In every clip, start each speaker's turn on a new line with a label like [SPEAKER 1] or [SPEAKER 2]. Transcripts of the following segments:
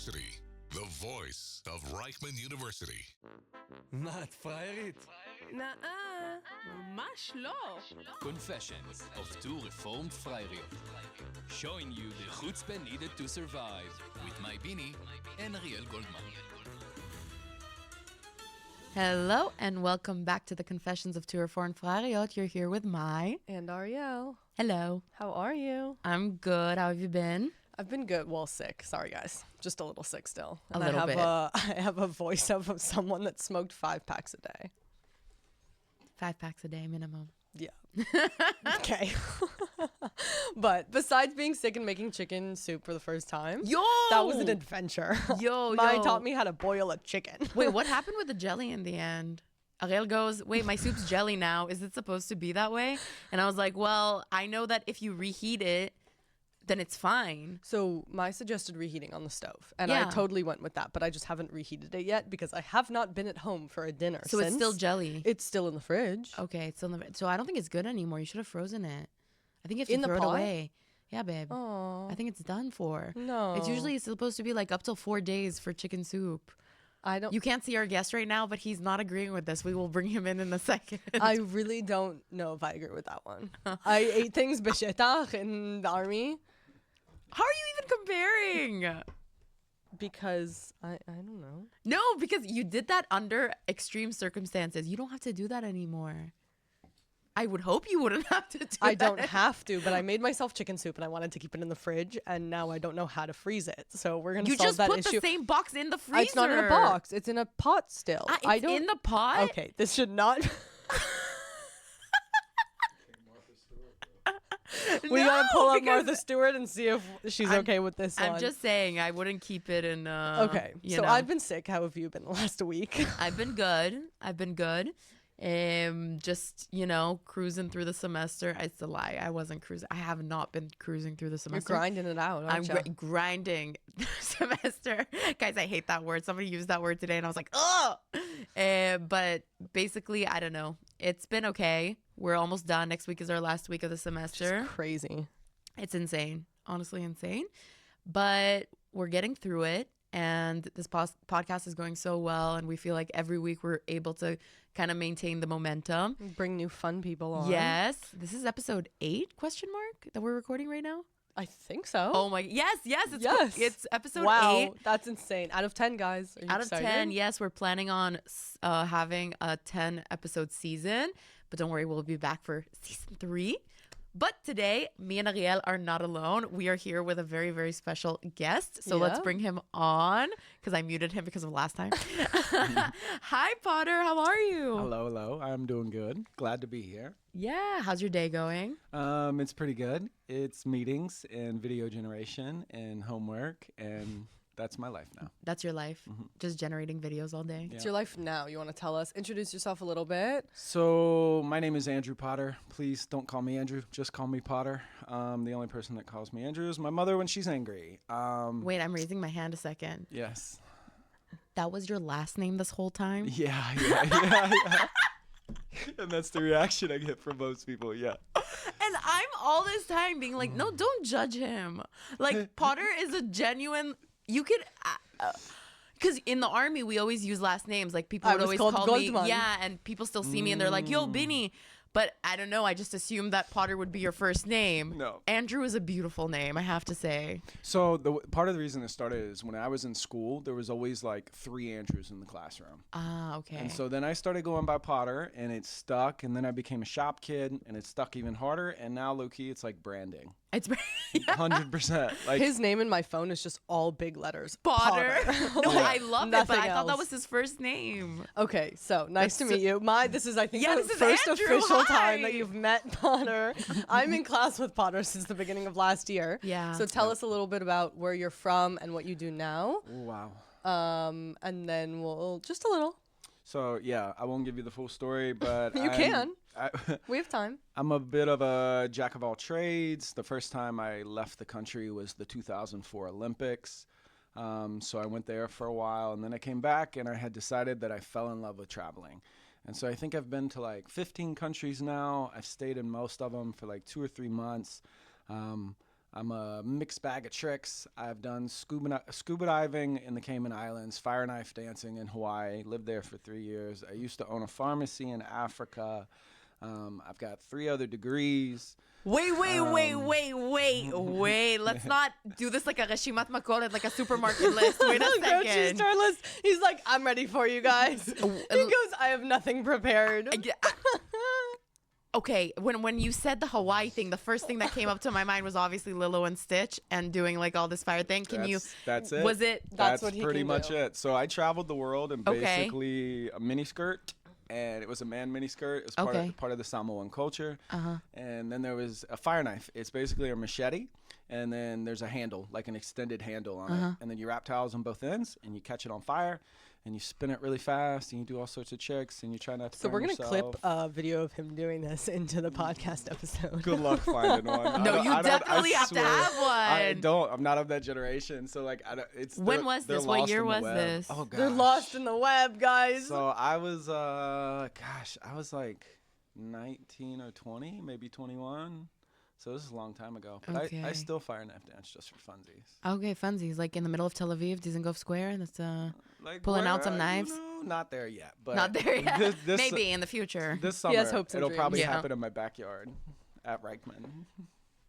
[SPEAKER 1] University, the voice of Reichman University.
[SPEAKER 2] מה, את פריירית?
[SPEAKER 3] נאה, ממש לא.
[SPEAKER 4] Confessions of two reformed Freirioch. Showing you the chutzpah needed to survive with my Bini and Ariel Goldman.
[SPEAKER 3] Hello and welcome back to the Confessions of Two Reformed Frariot. You're here with Mai.
[SPEAKER 5] And Ariel.
[SPEAKER 3] Hello.
[SPEAKER 5] How are you?
[SPEAKER 3] I'm good. How have you been?
[SPEAKER 5] I've been good. Well, sick. Sorry, guys. Just a little sick still.
[SPEAKER 3] A little bit.
[SPEAKER 5] I have a voice of someone that smoked 5 packs a day.
[SPEAKER 3] 5 packs a day minimum.
[SPEAKER 5] Yeah. Okay. But besides being sick and making chicken soup for the first time, that was an adventure. Mai taught me how to boil a chicken.
[SPEAKER 3] Wait, what happened with the jelly in the end? Ariel goes, wait, my soup's jelly now. Is it supposed to be that way? And I was like, well, I know that if you reheat it, then it's fine.
[SPEAKER 5] So Mai suggested reheating on the stove, and
[SPEAKER 3] Yeah.
[SPEAKER 5] I totally went with that, but I just haven't reheated it yet because I have not been at home for a dinner.
[SPEAKER 3] So it's still
[SPEAKER 5] since.
[SPEAKER 3] jelly.
[SPEAKER 5] It's still in the fridge.
[SPEAKER 3] Okay, it's still in the... So I don't think it's good anymore. You should have frozen it. I think you have to
[SPEAKER 5] In the
[SPEAKER 3] throw it
[SPEAKER 5] pot?
[SPEAKER 3] away. Yeah, babe.
[SPEAKER 5] Oh,
[SPEAKER 3] I think it's done for.
[SPEAKER 5] no.
[SPEAKER 3] It's usually supposed to be like up till 4 days for chicken soup.
[SPEAKER 5] I don't.
[SPEAKER 3] You can't see our guest right now, but he's not agreeing with this. We will bring him in a second.
[SPEAKER 5] I really don't know if I agree with that one. I ate things b'shetach in the army
[SPEAKER 3] How are you even comparing?
[SPEAKER 5] because I don't know.
[SPEAKER 3] No, because you did that under extreme circumstances. You don't have to do that anymore. I would hope you wouldn't have to do that.
[SPEAKER 5] I don't have to, but I made myself chicken soup and I wanted to keep it in the fridge, and now I don't know how to freeze it. So we're gonna
[SPEAKER 3] You
[SPEAKER 5] solve
[SPEAKER 3] just
[SPEAKER 5] that
[SPEAKER 3] put
[SPEAKER 5] issue.
[SPEAKER 3] the same box in the freezer.
[SPEAKER 5] It's not in a box. It's in a pot still.
[SPEAKER 3] It's
[SPEAKER 5] I don't.
[SPEAKER 3] in the pot?
[SPEAKER 5] Okay, this should not. We gotta pull up
[SPEAKER 3] because
[SPEAKER 5] Martha Stewart and see if she's okay with this one.
[SPEAKER 3] I'm just saying I wouldn't keep it in.
[SPEAKER 5] okay.
[SPEAKER 3] you
[SPEAKER 5] So
[SPEAKER 3] know.
[SPEAKER 5] I've been sick. How have you been the last week?
[SPEAKER 3] I've been good. Just, cruising through the semester. It's a lie. I wasn't cruising. I have not been cruising through the
[SPEAKER 5] You're
[SPEAKER 3] semester.
[SPEAKER 5] grinding it out.
[SPEAKER 3] I'm
[SPEAKER 5] Aren't you?
[SPEAKER 3] grinding the semester. Guys, I hate that word. Somebody used that word today and I was like, oh! But basically, I don't know. It's been okay. We're almost done. Next week is our last week of the semester.
[SPEAKER 5] Just crazy.
[SPEAKER 3] It's insane. Honestly insane. But we're getting through it. And this podcast is going so well. And we feel like every week we're able to kind of maintain the momentum.
[SPEAKER 5] Bring new fun people on.
[SPEAKER 3] Yes. This is episode 8, ? That we're recording right now.
[SPEAKER 5] I think so.
[SPEAKER 3] Oh my, yes. It's episode
[SPEAKER 5] wow,
[SPEAKER 3] 8.
[SPEAKER 5] that's insane. Out of 10, guys. Are you
[SPEAKER 3] Out
[SPEAKER 5] excited?
[SPEAKER 3] of 10, yes, we're planning on having a 10 episode season. But don't worry, we'll be back for season 3. But today, me and Ariel are not alone. We are here with a very, very special guest. So let's
[SPEAKER 5] Yeah.
[SPEAKER 3] bring him on because I muted him because of last time. Hi, Potter. How are you?
[SPEAKER 2] Hello. I'm doing good. Glad to be here.
[SPEAKER 3] Yeah. How's your day going?
[SPEAKER 2] It's pretty good. It's meetings and video generation and homework, and that's my life now.
[SPEAKER 3] That's your life. Just generating videos all day.
[SPEAKER 5] It's your life now. You want to tell us? Introduce yourself a little bit.
[SPEAKER 2] So my name is Andrew Potter. Please don't call me Andrew. Just call me Potter. The only person that calls me Andrew is my mother when she's angry.
[SPEAKER 3] Wait, I'm raising my hand a second.
[SPEAKER 2] Yes.
[SPEAKER 3] That was your last name this whole time?
[SPEAKER 2] Yeah. And that's the reaction I get from most people, yeah.
[SPEAKER 3] And I'm all this time being like, no, don't judge him. Like, Potter is a genuine... You could... Because in the army, we always use last names. Like, people
[SPEAKER 5] I
[SPEAKER 3] would
[SPEAKER 5] was
[SPEAKER 3] always
[SPEAKER 5] called
[SPEAKER 3] call me...
[SPEAKER 5] Goldman.
[SPEAKER 3] Yeah, and people still see me and they're like, yo, Binny. But I don't know. I just assumed that Potter would be your first name.
[SPEAKER 2] No.
[SPEAKER 3] Andrew is a beautiful name, I have to say.
[SPEAKER 2] So part of the reason it started is when I was in school, there was always like 3 Andrews in the classroom.
[SPEAKER 3] Ah, okay.
[SPEAKER 2] And so then I started going by Potter, and it stuck. And then I became a shop kid, and it stuck even harder. And now, low-key, it's like branding.
[SPEAKER 3] It's
[SPEAKER 2] 100%. Like
[SPEAKER 5] His name in my phone is just all big letters.
[SPEAKER 3] Potter. No,
[SPEAKER 2] Yeah.
[SPEAKER 3] I love it, but
[SPEAKER 5] Nothing
[SPEAKER 3] I thought that
[SPEAKER 5] else.
[SPEAKER 3] was his first name.
[SPEAKER 5] Okay, so nice to meet you. This is, I think,
[SPEAKER 3] Yeah,
[SPEAKER 5] the
[SPEAKER 3] this is
[SPEAKER 5] first
[SPEAKER 3] Andrew.
[SPEAKER 5] official
[SPEAKER 3] Hi.
[SPEAKER 5] time that you've met Potter. I'm in class with Potter since the beginning of last year.
[SPEAKER 3] Yeah.
[SPEAKER 5] So tell us a little bit about where you're from and what you do now.
[SPEAKER 2] wow.
[SPEAKER 5] And then we'll just a little.
[SPEAKER 2] So, yeah, I won't give you the full story, but
[SPEAKER 5] You can.
[SPEAKER 2] I,
[SPEAKER 5] We have time.
[SPEAKER 2] I'm a bit of a jack of all trades. The first time I left the country was the 2004 Olympics. So I went there for a while, and then I came back, and I had decided that I fell in love with traveling. And so I think I've been to like 15 countries now. I've stayed in most of them for like 2 or 3 months. I'm a mixed bag of tricks. I've done scuba diving in the Cayman Islands, fire knife dancing in Hawaii, lived there for 3 years. I used to own a pharmacy in Africa. I've got 3 other degrees.
[SPEAKER 3] Wait. Let's not do this like a Reshimat Makoret, like a supermarket list. Wait a
[SPEAKER 5] Grocery
[SPEAKER 3] second.
[SPEAKER 5] store list. He's like, I'm ready for you guys. He goes, I have nothing prepared.
[SPEAKER 3] Okay, when you said the Hawaii thing, the first thing that came up to my mind was obviously Lilo and Stitch and doing like all this fire thing.
[SPEAKER 2] That's it.
[SPEAKER 3] Was it?
[SPEAKER 5] That's
[SPEAKER 2] That's
[SPEAKER 5] what he
[SPEAKER 2] pretty
[SPEAKER 5] can
[SPEAKER 2] much
[SPEAKER 5] do.
[SPEAKER 2] it. So I traveled the world in
[SPEAKER 3] Okay.
[SPEAKER 2] basically a mini skirt, and it was a man mini skirt. It was part of the Samoan culture. And then there was a fire knife. It's basically a machete, and then there's a handle, like an extended handle on it. And then you wrap towels on both ends, and you catch it on fire, and you spin it really fast, and you do all sorts of tricks, and you try not to
[SPEAKER 5] So
[SPEAKER 2] burn
[SPEAKER 5] we're going to
[SPEAKER 2] yourself.
[SPEAKER 5] clip a video of him doing this into the podcast episode.
[SPEAKER 2] Good luck finding one.
[SPEAKER 3] No, you definitely have to have
[SPEAKER 2] I
[SPEAKER 3] one.
[SPEAKER 2] don't. I'm not of that generation. So like, I don't, it's.
[SPEAKER 3] When
[SPEAKER 2] they're-
[SPEAKER 3] was
[SPEAKER 2] they're
[SPEAKER 3] this? What
[SPEAKER 2] lost
[SPEAKER 3] year
[SPEAKER 2] in the
[SPEAKER 3] was
[SPEAKER 2] web.
[SPEAKER 3] this?
[SPEAKER 2] Oh gosh.
[SPEAKER 5] They're lost in the web, guys.
[SPEAKER 2] So I was, I was like 19 or 20, maybe 21. So this is a long time ago. But I
[SPEAKER 3] Okay.
[SPEAKER 2] still fire knife dance just for funsies.
[SPEAKER 3] Okay, funsies, like in the middle of Tel Aviv, Dizengoff Square. That's
[SPEAKER 2] Like
[SPEAKER 3] Pulling out
[SPEAKER 2] where,
[SPEAKER 3] some knives?
[SPEAKER 2] not there yet. But
[SPEAKER 3] not there yet.
[SPEAKER 2] This,
[SPEAKER 3] Maybe in the future.
[SPEAKER 2] This
[SPEAKER 5] He
[SPEAKER 2] summer,
[SPEAKER 5] has hopes and
[SPEAKER 2] it'll
[SPEAKER 5] dreams.
[SPEAKER 2] probably
[SPEAKER 3] Yeah.
[SPEAKER 2] happen in my backyard at Reichman.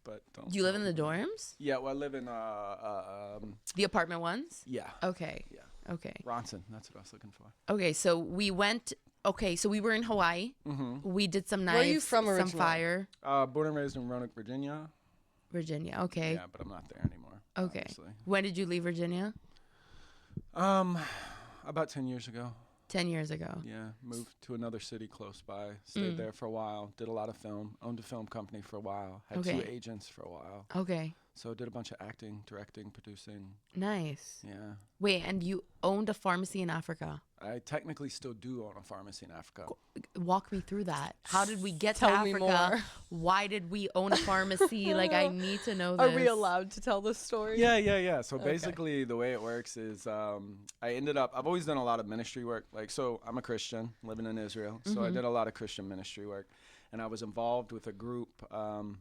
[SPEAKER 2] But don't.
[SPEAKER 3] Do you live in the dorms?
[SPEAKER 2] Yeah, well, I live in
[SPEAKER 3] The apartment ones?
[SPEAKER 2] yeah,
[SPEAKER 3] Okay.
[SPEAKER 2] Yeah.
[SPEAKER 3] Okay.
[SPEAKER 2] Ronson. That's what I was looking for.
[SPEAKER 3] Okay, so we went. Okay, so we were in Hawaii. We did some knives.
[SPEAKER 5] Where are you from
[SPEAKER 3] some
[SPEAKER 5] originally?
[SPEAKER 3] fire.
[SPEAKER 2] Born and raised in Roanoke, Virginia.
[SPEAKER 3] Virginia. Okay.
[SPEAKER 2] Yeah, but I'm not there anymore.
[SPEAKER 3] Okay.
[SPEAKER 2] Obviously.
[SPEAKER 3] When did you leave Virginia?
[SPEAKER 2] About 10 years ago.
[SPEAKER 3] 10 years ago.
[SPEAKER 2] Yeah, moved to another city close by. Stayed there for a while. Did a lot of film. Owned a film company for a while. Had 2
[SPEAKER 3] Okay.
[SPEAKER 2] agents for a while.
[SPEAKER 3] Okay.
[SPEAKER 2] So did a bunch of acting, directing, producing.
[SPEAKER 3] Nice.
[SPEAKER 2] Yeah.
[SPEAKER 3] Wait, and you owned a pharmacy in Africa.
[SPEAKER 2] I technically still do own a pharmacy in Africa.
[SPEAKER 3] Walk me through that. How did we get
[SPEAKER 5] Tell
[SPEAKER 3] to
[SPEAKER 5] me
[SPEAKER 3] Africa?
[SPEAKER 5] more.
[SPEAKER 3] Why did we own a pharmacy? Like, I need to know
[SPEAKER 5] Are
[SPEAKER 3] this.
[SPEAKER 5] we allowed to tell this story?
[SPEAKER 2] Yeah. So basically, the way it works is I ended up, I've always done a lot of ministry work. Like, so I'm a Christian living in Israel. So I did a lot of Christian ministry work. And I was involved with a group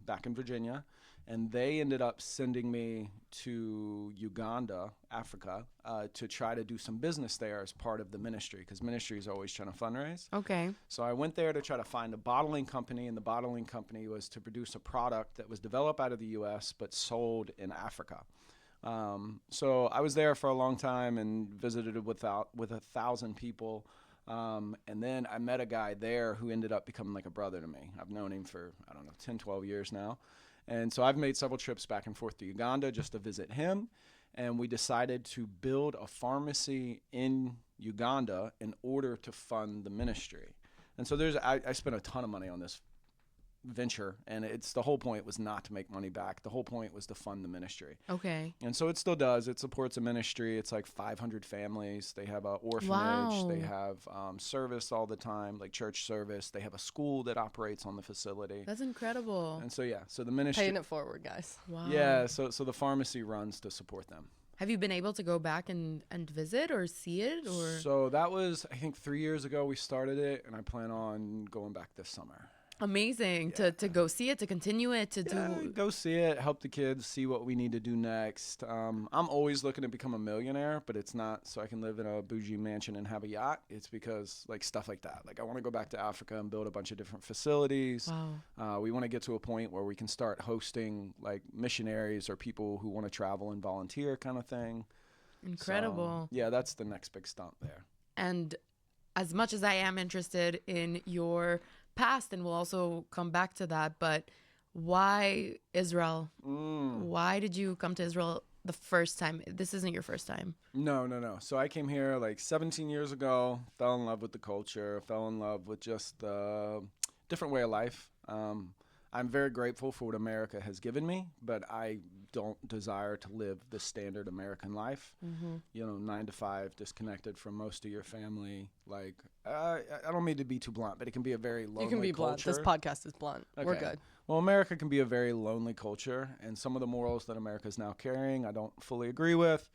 [SPEAKER 2] back in Virginia. And they ended up sending me to Uganda, Africa, to try to do some business there as part of the ministry, because ministry is always trying to fundraise.
[SPEAKER 3] Okay.
[SPEAKER 2] So I went there to try to find a bottling company, and the bottling company was to produce a product that was developed out of the U.S. but sold in Africa. So I was there for a long time and visited with 1,000 people. And then I met a guy there who ended up becoming like a brother to me. I've known him for, 10, 12 years now. And so I've made several trips back and forth to Uganda just to visit him. And we decided to build a pharmacy in Uganda in order to fund the ministry. And so I spent a ton of money on this venture, and the whole point was not to make money back. The whole point was to fund the ministry.
[SPEAKER 3] Okay.
[SPEAKER 2] And so it still does. It supports a ministry. It's like 500 families. They have an orphanage.
[SPEAKER 3] Wow.
[SPEAKER 2] They have service all the time, like church service. They have a school that operates on the facility.
[SPEAKER 3] That's incredible.
[SPEAKER 2] And so, so the ministry.
[SPEAKER 5] Paying it forward, guys.
[SPEAKER 3] Wow.
[SPEAKER 2] Yeah, so the pharmacy runs to support them.
[SPEAKER 3] Have you been able to go back and visit or see it? Or
[SPEAKER 2] So that was, I think, 3 years ago we started it, and I plan on going back this summer.
[SPEAKER 3] amazing to go see it, to continue it, to
[SPEAKER 2] Yeah,
[SPEAKER 3] do.
[SPEAKER 2] go see it, help the kids, see what we need to do next. I'm always looking to become a millionaire, but it's not so I can live in a bougie mansion and have a yacht. It's because like stuff like that. Like I want to go back to Africa and build a bunch of different facilities.
[SPEAKER 3] Wow.
[SPEAKER 2] We want to get to a point where we can start hosting like missionaries or people who want to travel and volunteer kind of thing.
[SPEAKER 3] Incredible.
[SPEAKER 2] So, yeah, that's the next big stump there.
[SPEAKER 3] And as much as I am interested in your past, and we'll also come back to that, but why Israel? Why did you come to Israel the first time? This isn't your first time.
[SPEAKER 2] No. So I came here like 17 years ago, fell in love with the culture, fell in love with just the different way of life. I'm very grateful for what America has given me, but I don't desire to live the standard American life. You know, 9 to 5, disconnected from most of your family. Like, I don't mean to be too blunt, but it can be a very lonely
[SPEAKER 5] You can be blunt.
[SPEAKER 2] culture.
[SPEAKER 5] This podcast is blunt. We're
[SPEAKER 2] Okay.
[SPEAKER 5] good.
[SPEAKER 2] Well, America can be a very lonely culture, and some of the morals that America is now carrying, I don't fully agree with.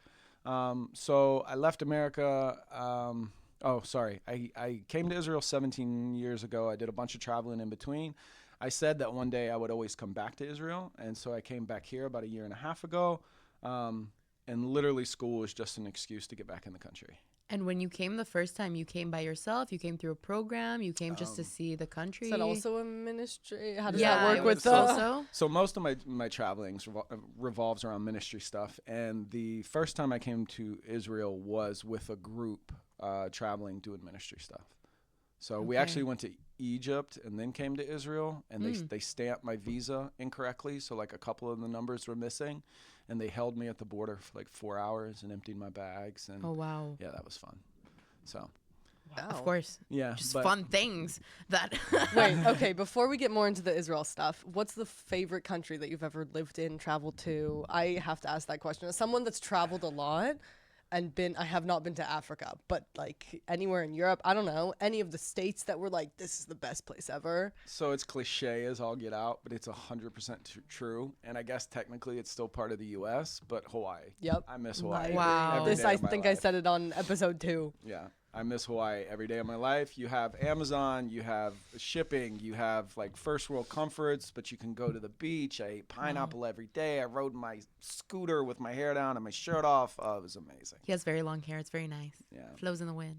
[SPEAKER 2] So I left America. I came to Israel 17 years ago. I did a bunch of traveling in between. I said that one day I would always come back to Israel, and so I came back here about a year and a half ago, and literally school was just an excuse to get back in the country.
[SPEAKER 3] And when you came the first time, you came by yourself? You came through a program? You came just to see the country?
[SPEAKER 5] Is that also a ministry? How does
[SPEAKER 3] Yeah,
[SPEAKER 5] that work
[SPEAKER 3] it
[SPEAKER 5] with
[SPEAKER 3] was
[SPEAKER 5] the...
[SPEAKER 3] also.
[SPEAKER 2] So most of my travelings revolves around ministry stuff, and the first time I came to Israel was with a group traveling doing ministry stuff. So we actually went to Egypt and then came to Israel, and they stamped my visa incorrectly, so like a couple of the numbers were missing, and they held me at the border for like 4 hours and emptied my bags. And
[SPEAKER 3] Oh, wow.
[SPEAKER 2] yeah, that was fun. So
[SPEAKER 3] Of course.
[SPEAKER 2] yeah,
[SPEAKER 3] Just
[SPEAKER 2] but
[SPEAKER 3] fun things that.
[SPEAKER 5] Wait, okay, before we get more into the Israel stuff, what's the favorite country that you've ever lived in, traveled to? I have to ask that question. As someone that's traveled a lot and I have not been to Africa, but like anywhere in Europe, I don't know, any of the states that were like, this is the best place ever.
[SPEAKER 2] So it's cliche as all get out, but it's 100% true. And I guess technically it's still part of the U.S., but Hawaii.
[SPEAKER 5] Yep.
[SPEAKER 2] I miss Hawaii.
[SPEAKER 3] Wow.
[SPEAKER 2] every
[SPEAKER 5] This,
[SPEAKER 2] day
[SPEAKER 5] I
[SPEAKER 2] of my
[SPEAKER 5] think I
[SPEAKER 2] life.
[SPEAKER 5] said it on episode 2.
[SPEAKER 2] Yeah, I miss Hawaii every day of my life. You have Amazon, you have shipping, you have like first world comforts, but you can go to the beach. I ate pineapple every day. I rode my scooter with my hair down and my shirt off. Oh, it was amazing.
[SPEAKER 3] He has very long hair. It's very nice.
[SPEAKER 2] Yeah.
[SPEAKER 3] Flows in the wind.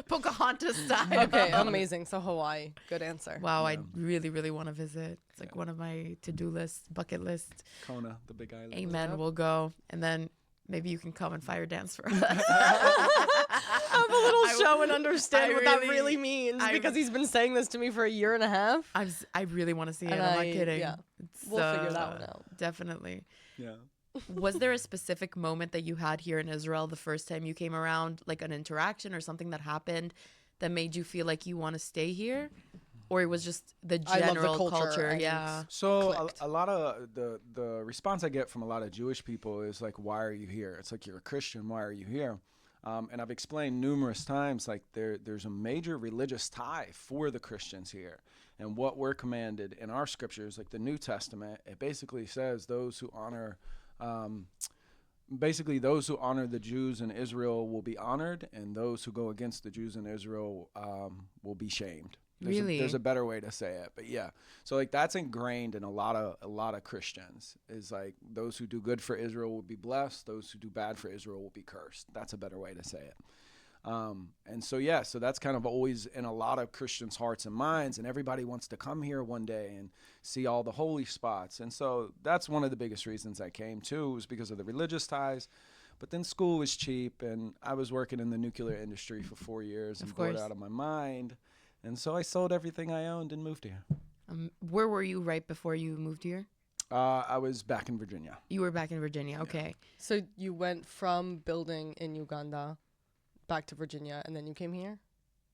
[SPEAKER 3] Pocahontas style.
[SPEAKER 5] Okay, amazing. So Hawaii, good answer.
[SPEAKER 3] Wow, I really, really want to visit. It's like one of my to-do lists, bucket list.
[SPEAKER 2] Kona, the big island.
[SPEAKER 3] Amen. We'll go. And then maybe you can come and fire dance for us.
[SPEAKER 5] Have a little show and understand
[SPEAKER 3] I
[SPEAKER 5] what that
[SPEAKER 3] really-
[SPEAKER 5] really means,
[SPEAKER 3] I-
[SPEAKER 5] because he's been saying this to me for a year and a half.
[SPEAKER 3] I really want to see it.
[SPEAKER 5] And
[SPEAKER 3] I'm not
[SPEAKER 5] I-
[SPEAKER 3] kidding.
[SPEAKER 5] yeah.
[SPEAKER 3] It's,
[SPEAKER 5] We'll figure that one out.
[SPEAKER 3] Definitely.
[SPEAKER 2] Yeah.
[SPEAKER 3] Was there a specific moment that you had here in Israel the first time you came around, like an interaction or something that happened that made you feel like you want to stay here? Or it was just the
[SPEAKER 5] I love the
[SPEAKER 3] general
[SPEAKER 5] culture and-
[SPEAKER 3] Yeah.
[SPEAKER 2] So
[SPEAKER 5] Clicked.
[SPEAKER 2] a lot of the response I get from a lot of Jewish people is like, why are you here? It's like, you're a Christian. Why are you here? And I've explained numerous times, like there's a major religious tie for the Christians here. And what we're commanded in our scriptures, like the New Testament, it basically says those who honor the Jews in Israel will be honored, and those who go against the Jews in Israel will be shamed.
[SPEAKER 3] Really?
[SPEAKER 2] There's a better way to say it, but yeah. So like that's ingrained in a lot of Christians, is like those who do good for Israel will be blessed, those who do bad for Israel will be cursed. That's a better way to say it. And so yeah, so that's kind of always in a lot of Christians' hearts and minds, and everybody wants to come here one day and see all the holy spots. And so that's one of the biggest reasons I came too, was because of the religious ties. But then school was cheap, and I was working in the nuclear industry for 4 years and bored out of my mind. And so I sold everything I owned and moved here.
[SPEAKER 3] Where were you right before you moved here?
[SPEAKER 2] I was back in Virginia.
[SPEAKER 3] You were back in Virginia. Okay.
[SPEAKER 5] So you went from building in Uganda back to Virginia, and then you came here?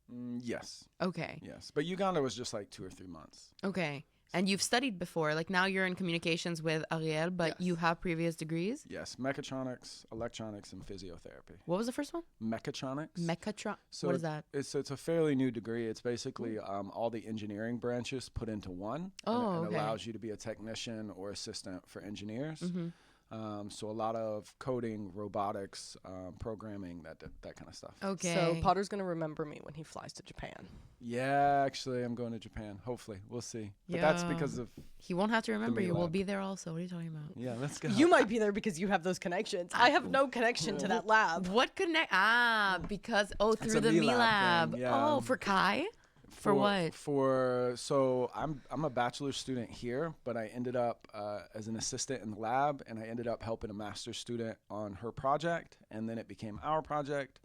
[SPEAKER 2] Yes.
[SPEAKER 3] Okay.
[SPEAKER 2] Yes. But Uganda was just like 2 or 3 months.
[SPEAKER 3] Okay. And you've studied before. Like now you're in communications with Ariel, but
[SPEAKER 2] Yes.
[SPEAKER 3] you have previous degrees?
[SPEAKER 2] Yes. Mechatronics, electronics, and physiotherapy.
[SPEAKER 3] What was the first one?
[SPEAKER 2] Mechatronics.
[SPEAKER 3] What is that?
[SPEAKER 2] It's a fairly new degree. It's basically all the engineering branches put into one.
[SPEAKER 3] Oh,
[SPEAKER 2] and
[SPEAKER 3] okay.
[SPEAKER 2] allows you to be a technician or assistant for engineers.
[SPEAKER 3] Mm-hmm.
[SPEAKER 2] So a lot of coding, robotics, programming, that kind of stuff.
[SPEAKER 3] Okay.
[SPEAKER 5] So Potter's going to remember me when he flies to Japan.
[SPEAKER 2] Yeah, actually, I'm going to Japan. Hopefully, we'll see. But that's
[SPEAKER 3] Yeah.
[SPEAKER 2] because of
[SPEAKER 3] He won't have to remember you. We'll
[SPEAKER 2] lab.
[SPEAKER 3] be there also. What are you talking about?
[SPEAKER 2] yeah. Let's go.
[SPEAKER 5] You might be there because you have those connections. I have no connection to that lab.
[SPEAKER 3] What connect? Because through
[SPEAKER 2] a
[SPEAKER 3] the
[SPEAKER 2] Me
[SPEAKER 3] Me
[SPEAKER 2] Lab
[SPEAKER 3] Lab.
[SPEAKER 2] thing, yeah.
[SPEAKER 3] Oh, for Kai. For what?
[SPEAKER 2] So I'm a bachelor's student here, but I ended up as an assistant in the lab, and I ended up helping a master's student on her project, and then it became our project,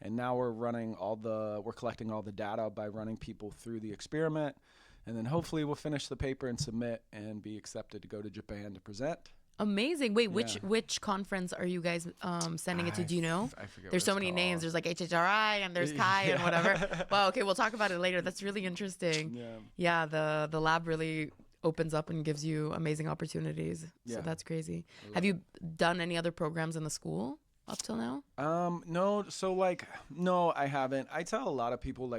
[SPEAKER 2] and now we're collecting all the data by running people through the experiment, and then hopefully we'll finish the paper and submit and be accepted to go to Japan to present.
[SPEAKER 3] Amazing. Wait,
[SPEAKER 2] Yeah.
[SPEAKER 3] which conference are you guys sending it to? Do you know?
[SPEAKER 2] I forget.
[SPEAKER 3] There's
[SPEAKER 2] what
[SPEAKER 3] so
[SPEAKER 2] it's
[SPEAKER 3] many
[SPEAKER 2] called.
[SPEAKER 3] names. There's like HHRI and there's Kai and
[SPEAKER 2] Yeah.
[SPEAKER 3] whatever. Well, okay, we'll talk about it later. That's really interesting.
[SPEAKER 2] Yeah.
[SPEAKER 3] Yeah, the lab really opens up and gives you amazing opportunities. So
[SPEAKER 2] Yeah.
[SPEAKER 3] that's crazy. Have you done any other programs in the school up till now?
[SPEAKER 2] No. So no, I haven't. I tell a lot of people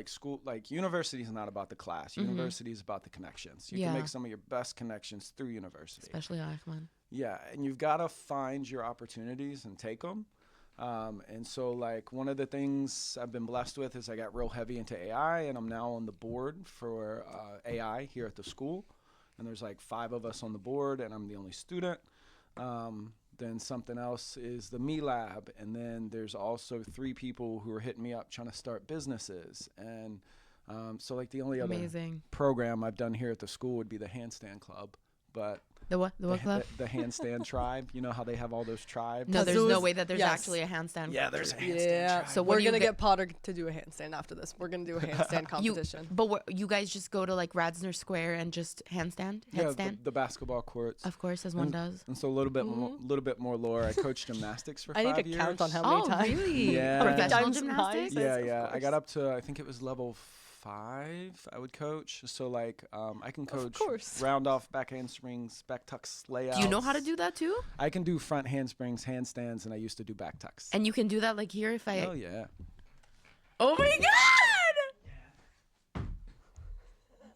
[SPEAKER 2] university is not about the class. University is about the connections. You
[SPEAKER 3] Yeah.
[SPEAKER 2] can make some of your best connections through university.
[SPEAKER 3] Especially Eichmann.
[SPEAKER 2] Yeah, and you've got to find your opportunities and take them. And so like one of the things I've been blessed with is I got real heavy into AI, and I'm now on the board for AI here at the school. And there's like 5 of us on the board, and I'm the only student. Then something else is the Me Lab, and then there's also 3 people who are hitting me up trying to start businesses. And so like the only other
[SPEAKER 3] Amazing.
[SPEAKER 2] program I've done here at the school would be the handstand club, but
[SPEAKER 3] The what? The what club?
[SPEAKER 2] the handstand tribe. You know how they have all those tribes?
[SPEAKER 3] No, there's no
[SPEAKER 5] Those-
[SPEAKER 3] way that there's
[SPEAKER 5] yes.
[SPEAKER 3] actually a handstand.
[SPEAKER 2] Yeah, there's a handstand
[SPEAKER 5] Yeah.
[SPEAKER 2] tribe.
[SPEAKER 3] So what
[SPEAKER 5] we're
[SPEAKER 3] do you
[SPEAKER 5] gonna
[SPEAKER 3] get-
[SPEAKER 5] get Potter to do a handstand after this. We're gonna do a handstand competition.
[SPEAKER 3] But you guys just go to like Radnor Square and just handstand,
[SPEAKER 2] Yeah,
[SPEAKER 3] headstand.
[SPEAKER 2] the basketball courts.
[SPEAKER 3] Of course, as one does.
[SPEAKER 2] And so a little bit more lore. I coached gymnastics for
[SPEAKER 5] I
[SPEAKER 2] 5
[SPEAKER 5] need to
[SPEAKER 2] years.
[SPEAKER 5] count on how many
[SPEAKER 3] Oh,
[SPEAKER 5] times.
[SPEAKER 3] really?
[SPEAKER 2] Yeah.
[SPEAKER 3] Professional
[SPEAKER 5] Times
[SPEAKER 3] gymnastics?
[SPEAKER 5] nine.
[SPEAKER 2] Yeah,
[SPEAKER 5] Of
[SPEAKER 2] yeah. I got
[SPEAKER 5] course.
[SPEAKER 2] up to I think it was level 5. I would coach. So like I can coach
[SPEAKER 5] course.
[SPEAKER 2] round off, back handsprings, back tucks, layouts.
[SPEAKER 3] Do you know how to do that too?
[SPEAKER 2] I can do front handsprings, handstands, and I used to do back tucks.
[SPEAKER 3] And you can do that like here if I.
[SPEAKER 2] Oh yeah.
[SPEAKER 3] Oh my god!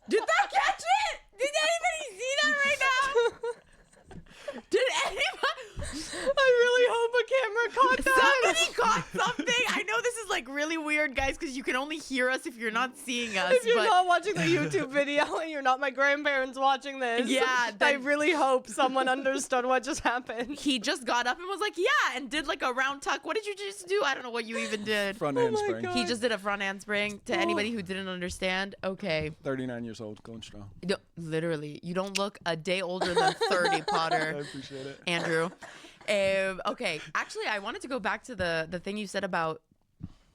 [SPEAKER 3] Did that catch it? Did anybody see that right now? Did anybody?
[SPEAKER 5] I really hope a camera caught that.
[SPEAKER 3] Somebody caught something. I know this is like really weird, guys, because you can only hear us if you're not seeing us.
[SPEAKER 5] If you're
[SPEAKER 3] but
[SPEAKER 5] not watching the YouTube video and you're not my grandparents watching this,
[SPEAKER 3] Yeah,
[SPEAKER 5] I
[SPEAKER 3] then-
[SPEAKER 5] really hope someone understood what just happened.
[SPEAKER 3] he just got up and was like, yeah, and did like a round tuck. What did you just do? I don't know what you even did.
[SPEAKER 2] Front
[SPEAKER 5] Oh my
[SPEAKER 2] handspring.
[SPEAKER 5] God.
[SPEAKER 3] He just did a front handspring. To anybody who didn't understand, okay.
[SPEAKER 2] 39 years old, going strong.
[SPEAKER 3] No, literally, you don't look a day older than 30,
[SPEAKER 2] I
[SPEAKER 3] Potter.
[SPEAKER 2] appreciate it.
[SPEAKER 3] Andrew. Okay, actually, I wanted to go back to the thing you said about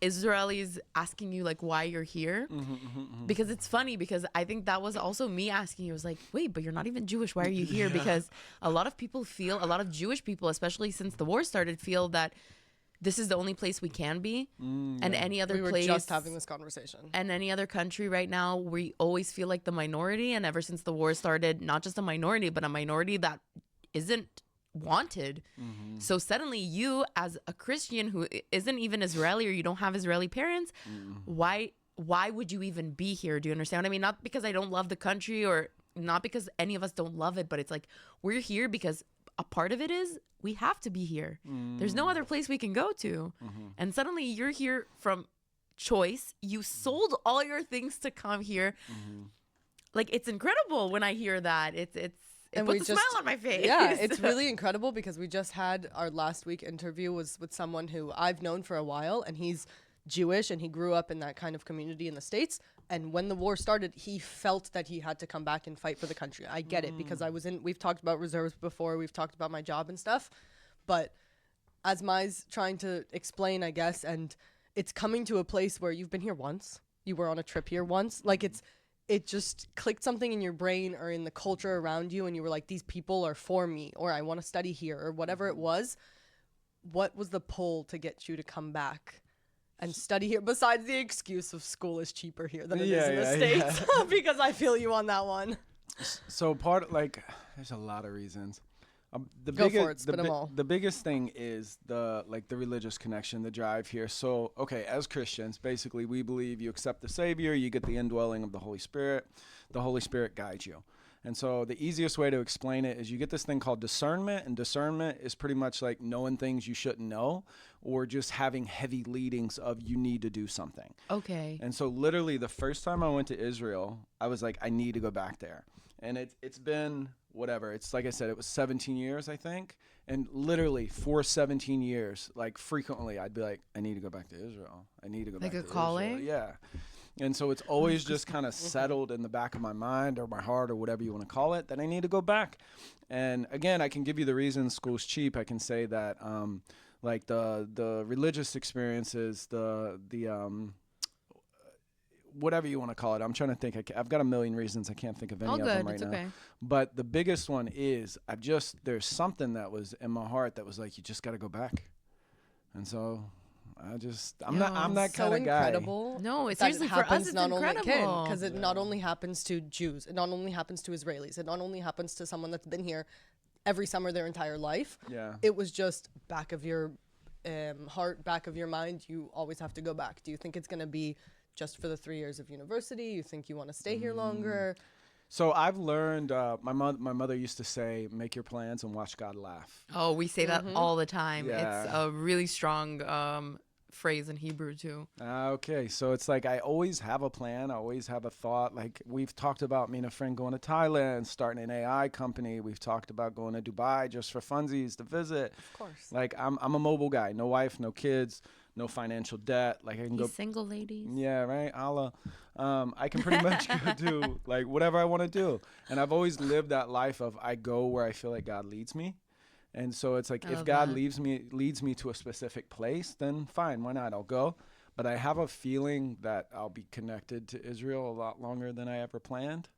[SPEAKER 3] Israelis asking you like why you're here, because it's funny because I think that was also me asking you. I was like, wait, but you're not even Jewish. Why are you here? Because a lot of people feel, a lot of Jewish people, especially since the war started, feel that this is the only place we can be, and any other
[SPEAKER 5] We were
[SPEAKER 3] place.
[SPEAKER 5] just having this conversation.
[SPEAKER 3] And any other country right now, we always feel like the minority. And ever since the war started, not just a minority, but a minority that isn't wanted. So suddenly you, as a Christian who isn't even Israeli, or you don't have Israeli parents, why would you even be here? Do you understand what I mean? Not because I don't love the country, or not because any of us don't love it, but it's like we're here because a part of it is we have to be here. There's no other place we can go to. And suddenly you're here from choice. You sold all your things to come here. Like, it's incredible when I hear that. It
[SPEAKER 5] And
[SPEAKER 3] puts a smile on my face.
[SPEAKER 5] Yeah, it's really incredible because we just had our last week interview was with someone who I've known for a while, and he's Jewish and he grew up in that kind of community in the States. And when the war started, he felt that he had to come back and fight for the country. I get it because we've talked about reserves before, we've talked about my job and stuff. But as Mai's trying to explain, I guess, and it's coming to a place where you've been here once, you were on a trip here once, like it just clicked something in your brain or in the culture around you, and you were like, these people are for me, or I want to study here, or whatever it was. What was the pull to get you to come back and study here, besides the excuse of school is cheaper here than it is in the States? Because I feel you on that one.
[SPEAKER 2] So there's a lot of reasons.
[SPEAKER 5] Go for it, spit 'em all.
[SPEAKER 2] The biggest thing is the religious connection, the drive here. So, okay, as Christians, basically we believe you accept the Savior, you get the indwelling of the Holy Spirit. The Holy Spirit guides you. And so the easiest way to explain it is you get this thing called discernment, and discernment is pretty much like knowing things you shouldn't know, or just having heavy leadings of you need to do something.
[SPEAKER 3] Okay.
[SPEAKER 2] And so literally the first time I went to Israel, I was like, I need to go back there. And it's been whatever. It's like I said, it was 17 years, I think. And literally for 17 years, like frequently I'd be like, I need to go back to Israel. I need to go back to
[SPEAKER 3] Like a
[SPEAKER 2] Israel.
[SPEAKER 3] calling?
[SPEAKER 2] Yeah. And so it's always just kind of settled in the back of my mind or my heart or whatever you want to call it that I need to go back. And again, I can give you the reasons school's cheap. I can say that like the religious experiences, the whatever you want to call it. I'm trying to think. I've got a million reasons. I can't think of any
[SPEAKER 3] All
[SPEAKER 2] of them
[SPEAKER 3] good.
[SPEAKER 2] right
[SPEAKER 3] It's
[SPEAKER 2] now.
[SPEAKER 3] okay.
[SPEAKER 2] But the biggest one is there's something that was in my heart that was like, you just got to go back. And so I'm that
[SPEAKER 5] So
[SPEAKER 2] kind of guy.
[SPEAKER 5] incredible.
[SPEAKER 3] No, it's
[SPEAKER 5] that
[SPEAKER 3] seriously
[SPEAKER 5] it
[SPEAKER 3] for us.
[SPEAKER 5] happens
[SPEAKER 3] It's
[SPEAKER 5] not
[SPEAKER 3] incredible.
[SPEAKER 5] only because it not only happens to Jews, it not only happens to Israelis, it not only happens to someone that's been here every summer their entire life.
[SPEAKER 2] Yeah.
[SPEAKER 5] It was just back of your heart, back of your mind. You always have to go back. Do you think it's going to be just for the 3 years of university? You think you want to stay here longer?
[SPEAKER 2] So I've learned. My mother used to say, "Make your plans and watch God laugh."
[SPEAKER 3] Oh, we say that all the time. It's
[SPEAKER 2] Yeah.
[SPEAKER 3] a really strong phrase in Hebrew too.
[SPEAKER 2] Okay, so it's like I always have a plan. I always have a thought. Like we've talked about me and a friend going to Thailand, starting an AI company. We've talked about going to Dubai just for funsies to visit.
[SPEAKER 5] Of course.
[SPEAKER 2] Like I'm a mobile guy. No wife, no kids, no financial debt. Like I can go.
[SPEAKER 3] He's single, ladies.
[SPEAKER 2] Yeah, right. Allah. I can pretty much go do like whatever I want to do, and I've always lived that life of I go where I feel like God leads me. And so it's like
[SPEAKER 3] I
[SPEAKER 2] if
[SPEAKER 3] love
[SPEAKER 2] God
[SPEAKER 3] that.
[SPEAKER 2] leads me to a specific place, then fine, why not? I'll go. But I have a feeling that I'll be connected to Israel a lot longer than I ever planned.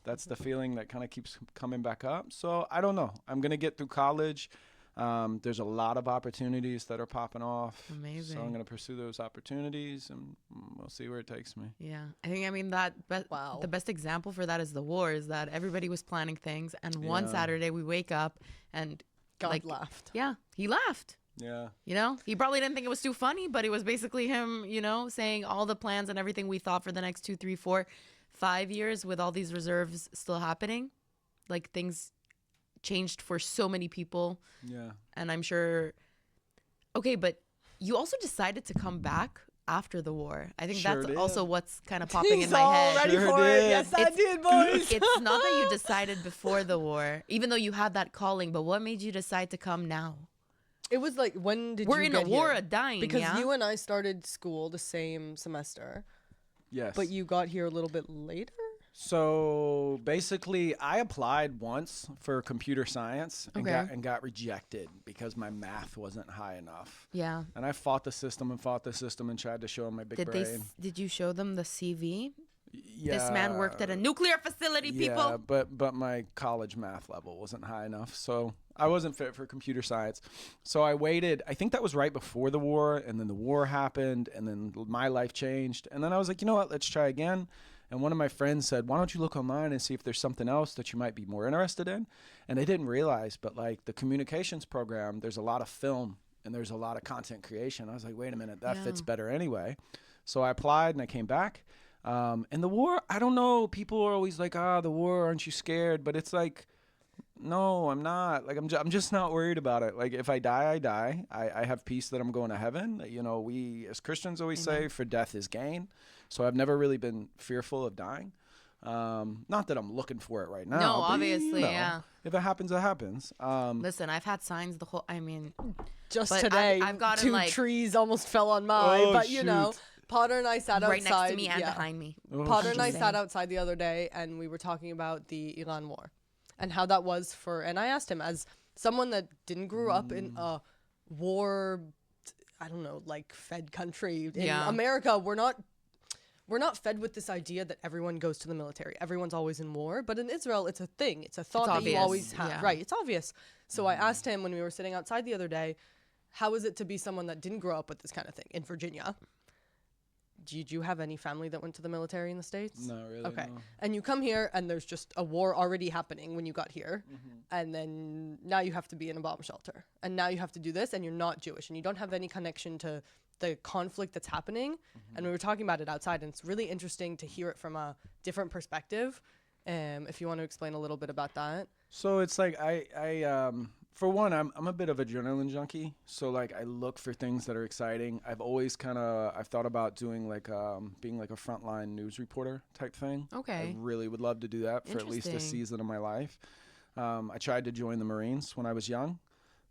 [SPEAKER 2] That's the feeling that kind of keeps coming back up. So I don't know. I'm gonna get through college. There's a lot of opportunities that are popping off.
[SPEAKER 3] Amazing.
[SPEAKER 2] So I'm gonna pursue those opportunities, and we'll see where it takes me.
[SPEAKER 3] Yeah, I mean
[SPEAKER 5] Wow.
[SPEAKER 3] the best example for that is the war. Is that everybody was planning things, and one
[SPEAKER 2] Yeah.
[SPEAKER 3] Saturday we wake up and
[SPEAKER 5] God
[SPEAKER 3] like,
[SPEAKER 5] laughed.
[SPEAKER 3] yeah, he laughed.
[SPEAKER 2] Yeah.
[SPEAKER 3] You know, he probably didn't think it was too funny, but it was basically him, you know, saying all the plans and everything we thought for the next 2, 3, 4, 5 years with all these reserves still happening. Like things changed for so many people.
[SPEAKER 2] Yeah.
[SPEAKER 3] And I'm sure, okay, but you also decided to come back after the war. I think
[SPEAKER 2] Sure
[SPEAKER 3] that's
[SPEAKER 2] did.
[SPEAKER 3] also what's kind of popping in
[SPEAKER 5] He's
[SPEAKER 3] my
[SPEAKER 5] all
[SPEAKER 3] head.
[SPEAKER 5] ready
[SPEAKER 2] Sure
[SPEAKER 5] for it.
[SPEAKER 2] did.
[SPEAKER 5] Yes, I
[SPEAKER 3] It's-
[SPEAKER 5] did, boys.
[SPEAKER 3] It's not that you decided before the war, even though you had that calling, but what made you decide to come now?
[SPEAKER 5] It was like, when did
[SPEAKER 3] We're
[SPEAKER 5] you
[SPEAKER 3] in
[SPEAKER 5] get
[SPEAKER 3] a war
[SPEAKER 5] here?
[SPEAKER 3] of dying,
[SPEAKER 5] Because
[SPEAKER 3] yeah?
[SPEAKER 5] you and I started school the same semester,
[SPEAKER 2] Yes.
[SPEAKER 5] but you got here a little bit later?
[SPEAKER 2] So basically, I applied once for computer science and
[SPEAKER 3] Okay.
[SPEAKER 2] got rejected because my math wasn't high enough.
[SPEAKER 3] Yeah.
[SPEAKER 2] And I fought the system and tried to show them my big
[SPEAKER 3] Did
[SPEAKER 2] brain.
[SPEAKER 3] did you show them the CV?
[SPEAKER 2] Yeah,
[SPEAKER 3] This man worked at a nuclear facility,
[SPEAKER 2] yeah,
[SPEAKER 3] people.
[SPEAKER 2] but my college math level wasn't high enough, so I wasn't fit for computer science. So I waited. I think that was right before the war, and then the war happened, and then my life changed, and then I was like, you know what? Let's try again. And one of my friends said, why don't you look online and see if there's something else that you might be more interested in? And I didn't realize, but like the communications program, there's a lot of film and there's a lot of content creation. I was like, wait a minute, that fits
[SPEAKER 3] Yeah.
[SPEAKER 2] better anyway. So I applied and I came back. And the war, I don't know. People are always like, the war, aren't you scared? But it's like, no, I'm not. Like, I'm just not worried about it. Like, if I die, I die. I have peace that I'm going to heaven. You know, we as Christians always say, for death is gain. So I've never really been fearful of dying. Not that I'm looking for it right now.
[SPEAKER 3] No,
[SPEAKER 2] but,
[SPEAKER 3] obviously, yeah.
[SPEAKER 2] If it happens, it happens.
[SPEAKER 3] Listen, I've had signs the whole. I mean,
[SPEAKER 5] Just
[SPEAKER 3] But
[SPEAKER 5] today,
[SPEAKER 3] I've gotten,
[SPEAKER 5] 2
[SPEAKER 3] like-
[SPEAKER 5] trees almost fell on mine.
[SPEAKER 2] Oh,
[SPEAKER 5] But, you know,
[SPEAKER 2] shoot.
[SPEAKER 5] Potter and I sat
[SPEAKER 3] right
[SPEAKER 5] outside.
[SPEAKER 3] next to me and
[SPEAKER 5] yeah.
[SPEAKER 3] behind me.
[SPEAKER 2] Oh,
[SPEAKER 5] Potter and I
[SPEAKER 3] Just
[SPEAKER 5] sat
[SPEAKER 3] saying.
[SPEAKER 5] outside the other day and we were talking about the Iran war and how that was for, and I asked him, as someone that didn't grow up in a war, I don't know, like fed country. In
[SPEAKER 3] Yeah.
[SPEAKER 5] America, we're not fed with this idea that everyone goes to the military. Everyone's always in war. But in Israel, it's a thing. It's a thought that you
[SPEAKER 3] obvious,
[SPEAKER 5] always have.
[SPEAKER 3] yeah.
[SPEAKER 5] Right. It's obvious. So I asked him when we were sitting outside the other day, how is it to be someone that didn't grow up with this kind of thing in Virginia? Did you have any family that went to the military in the States?
[SPEAKER 2] No, really.
[SPEAKER 5] Okay.
[SPEAKER 2] No.
[SPEAKER 5] And you come here and there's just a war already happening when you got here.
[SPEAKER 2] Mm-hmm.
[SPEAKER 5] And then now you have to be in a bomb shelter. And now you have to do this and you're not Jewish and you don't have any connection to the conflict that's happening.
[SPEAKER 2] Mm-hmm.
[SPEAKER 5] And we were talking about it outside and it's really interesting to hear it from a different perspective. If you want to explain a little bit about that.
[SPEAKER 2] So it's like I for one, I'm a bit of a adrenaline junkie. So like I look for things that are exciting. I've always I've thought about doing like being like a frontline news reporter type thing.
[SPEAKER 3] Okay.
[SPEAKER 2] I really would love to do that for at least a
[SPEAKER 3] Interesting.
[SPEAKER 2] season of my life. I tried to join the Marines when I was young.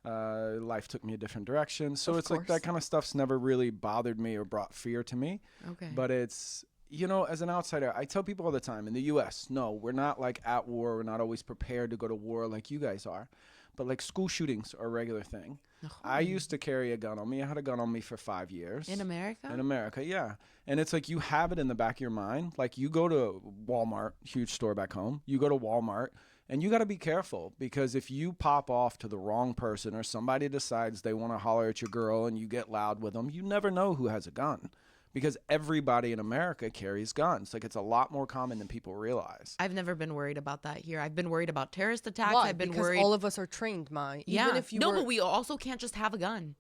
[SPEAKER 2] Life took me a different direction. So
[SPEAKER 5] Of
[SPEAKER 2] it's like that
[SPEAKER 5] course.
[SPEAKER 2] kind of stuff's never really bothered me or brought fear to me.
[SPEAKER 3] Okay.
[SPEAKER 2] But it's, you know, as an outsider, I tell people all the time in the U.S., no, we're not like at war. We're not always prepared to go to war like you guys are. But like school shootings are a regular thing. I used to carry a gun on me. I had a gun on me for 5 years.
[SPEAKER 3] in America?
[SPEAKER 2] In America, yeah. And it's like you have it in the back of your mind. Like you go to Walmart, huge store back home. You go to Walmart and you got to be careful because if you pop off to the wrong person or somebody decides they want to holler at your girl and you get loud with them, you never know who has a gun because everybody in America carries guns. Like it's a lot more common than people realize.
[SPEAKER 3] I've never been worried about that here. I've been worried about terrorist attacks.
[SPEAKER 5] Why?
[SPEAKER 3] I've been
[SPEAKER 5] because
[SPEAKER 3] worried.
[SPEAKER 5] all of us are trained, Mai.
[SPEAKER 3] yeah.
[SPEAKER 5] Even if you
[SPEAKER 3] no,
[SPEAKER 5] were,
[SPEAKER 3] but we also can't just have a gun.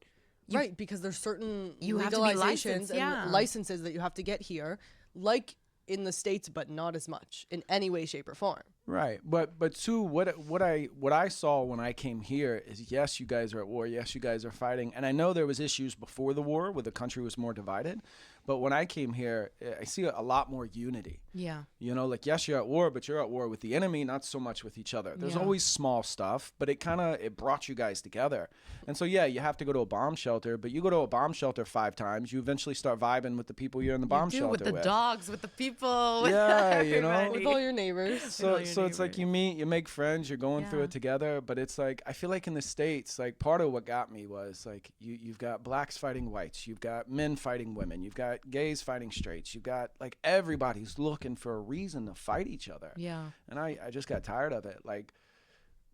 [SPEAKER 5] right, because there's certain
[SPEAKER 3] You have to be
[SPEAKER 5] legalizations
[SPEAKER 3] licensed,
[SPEAKER 5] and
[SPEAKER 3] yeah.
[SPEAKER 5] licenses that you have to get here. Like in the States, but not as much in any way, shape, or form.
[SPEAKER 2] Right, but too, what I saw when I came here is, yes, you guys are at war, yes, you guys are fighting, and I know there was issues before the war where the country was more divided, but when I came here, I see a lot more unity.
[SPEAKER 3] Yeah.
[SPEAKER 2] You know, like, yes, you're at war, but you're at war with the enemy, not so much with each other. There's
[SPEAKER 3] Yeah.
[SPEAKER 2] always small stuff, but it brought you guys together. And so, yeah, you have to go to a bomb shelter, but you go to a bomb shelter 5 times, you eventually start vibing with the people you're in the bomb
[SPEAKER 3] You do,
[SPEAKER 2] shelter
[SPEAKER 3] with the dogs, with the people. With
[SPEAKER 2] Yeah, you know.
[SPEAKER 3] everybody.
[SPEAKER 5] With all your neighbors.
[SPEAKER 2] So
[SPEAKER 3] all your
[SPEAKER 2] it's like you meet, you make friends, you're going through
[SPEAKER 3] Yeah.
[SPEAKER 2] it together. But it's like, I feel like in the States, like, part of what got me was like you've got blacks fighting whites, you've got men fighting women, you've got gays fighting straights, you've got like everybody's looking for a reason to fight each other.
[SPEAKER 3] Yeah.
[SPEAKER 2] And I just got tired of it. Like,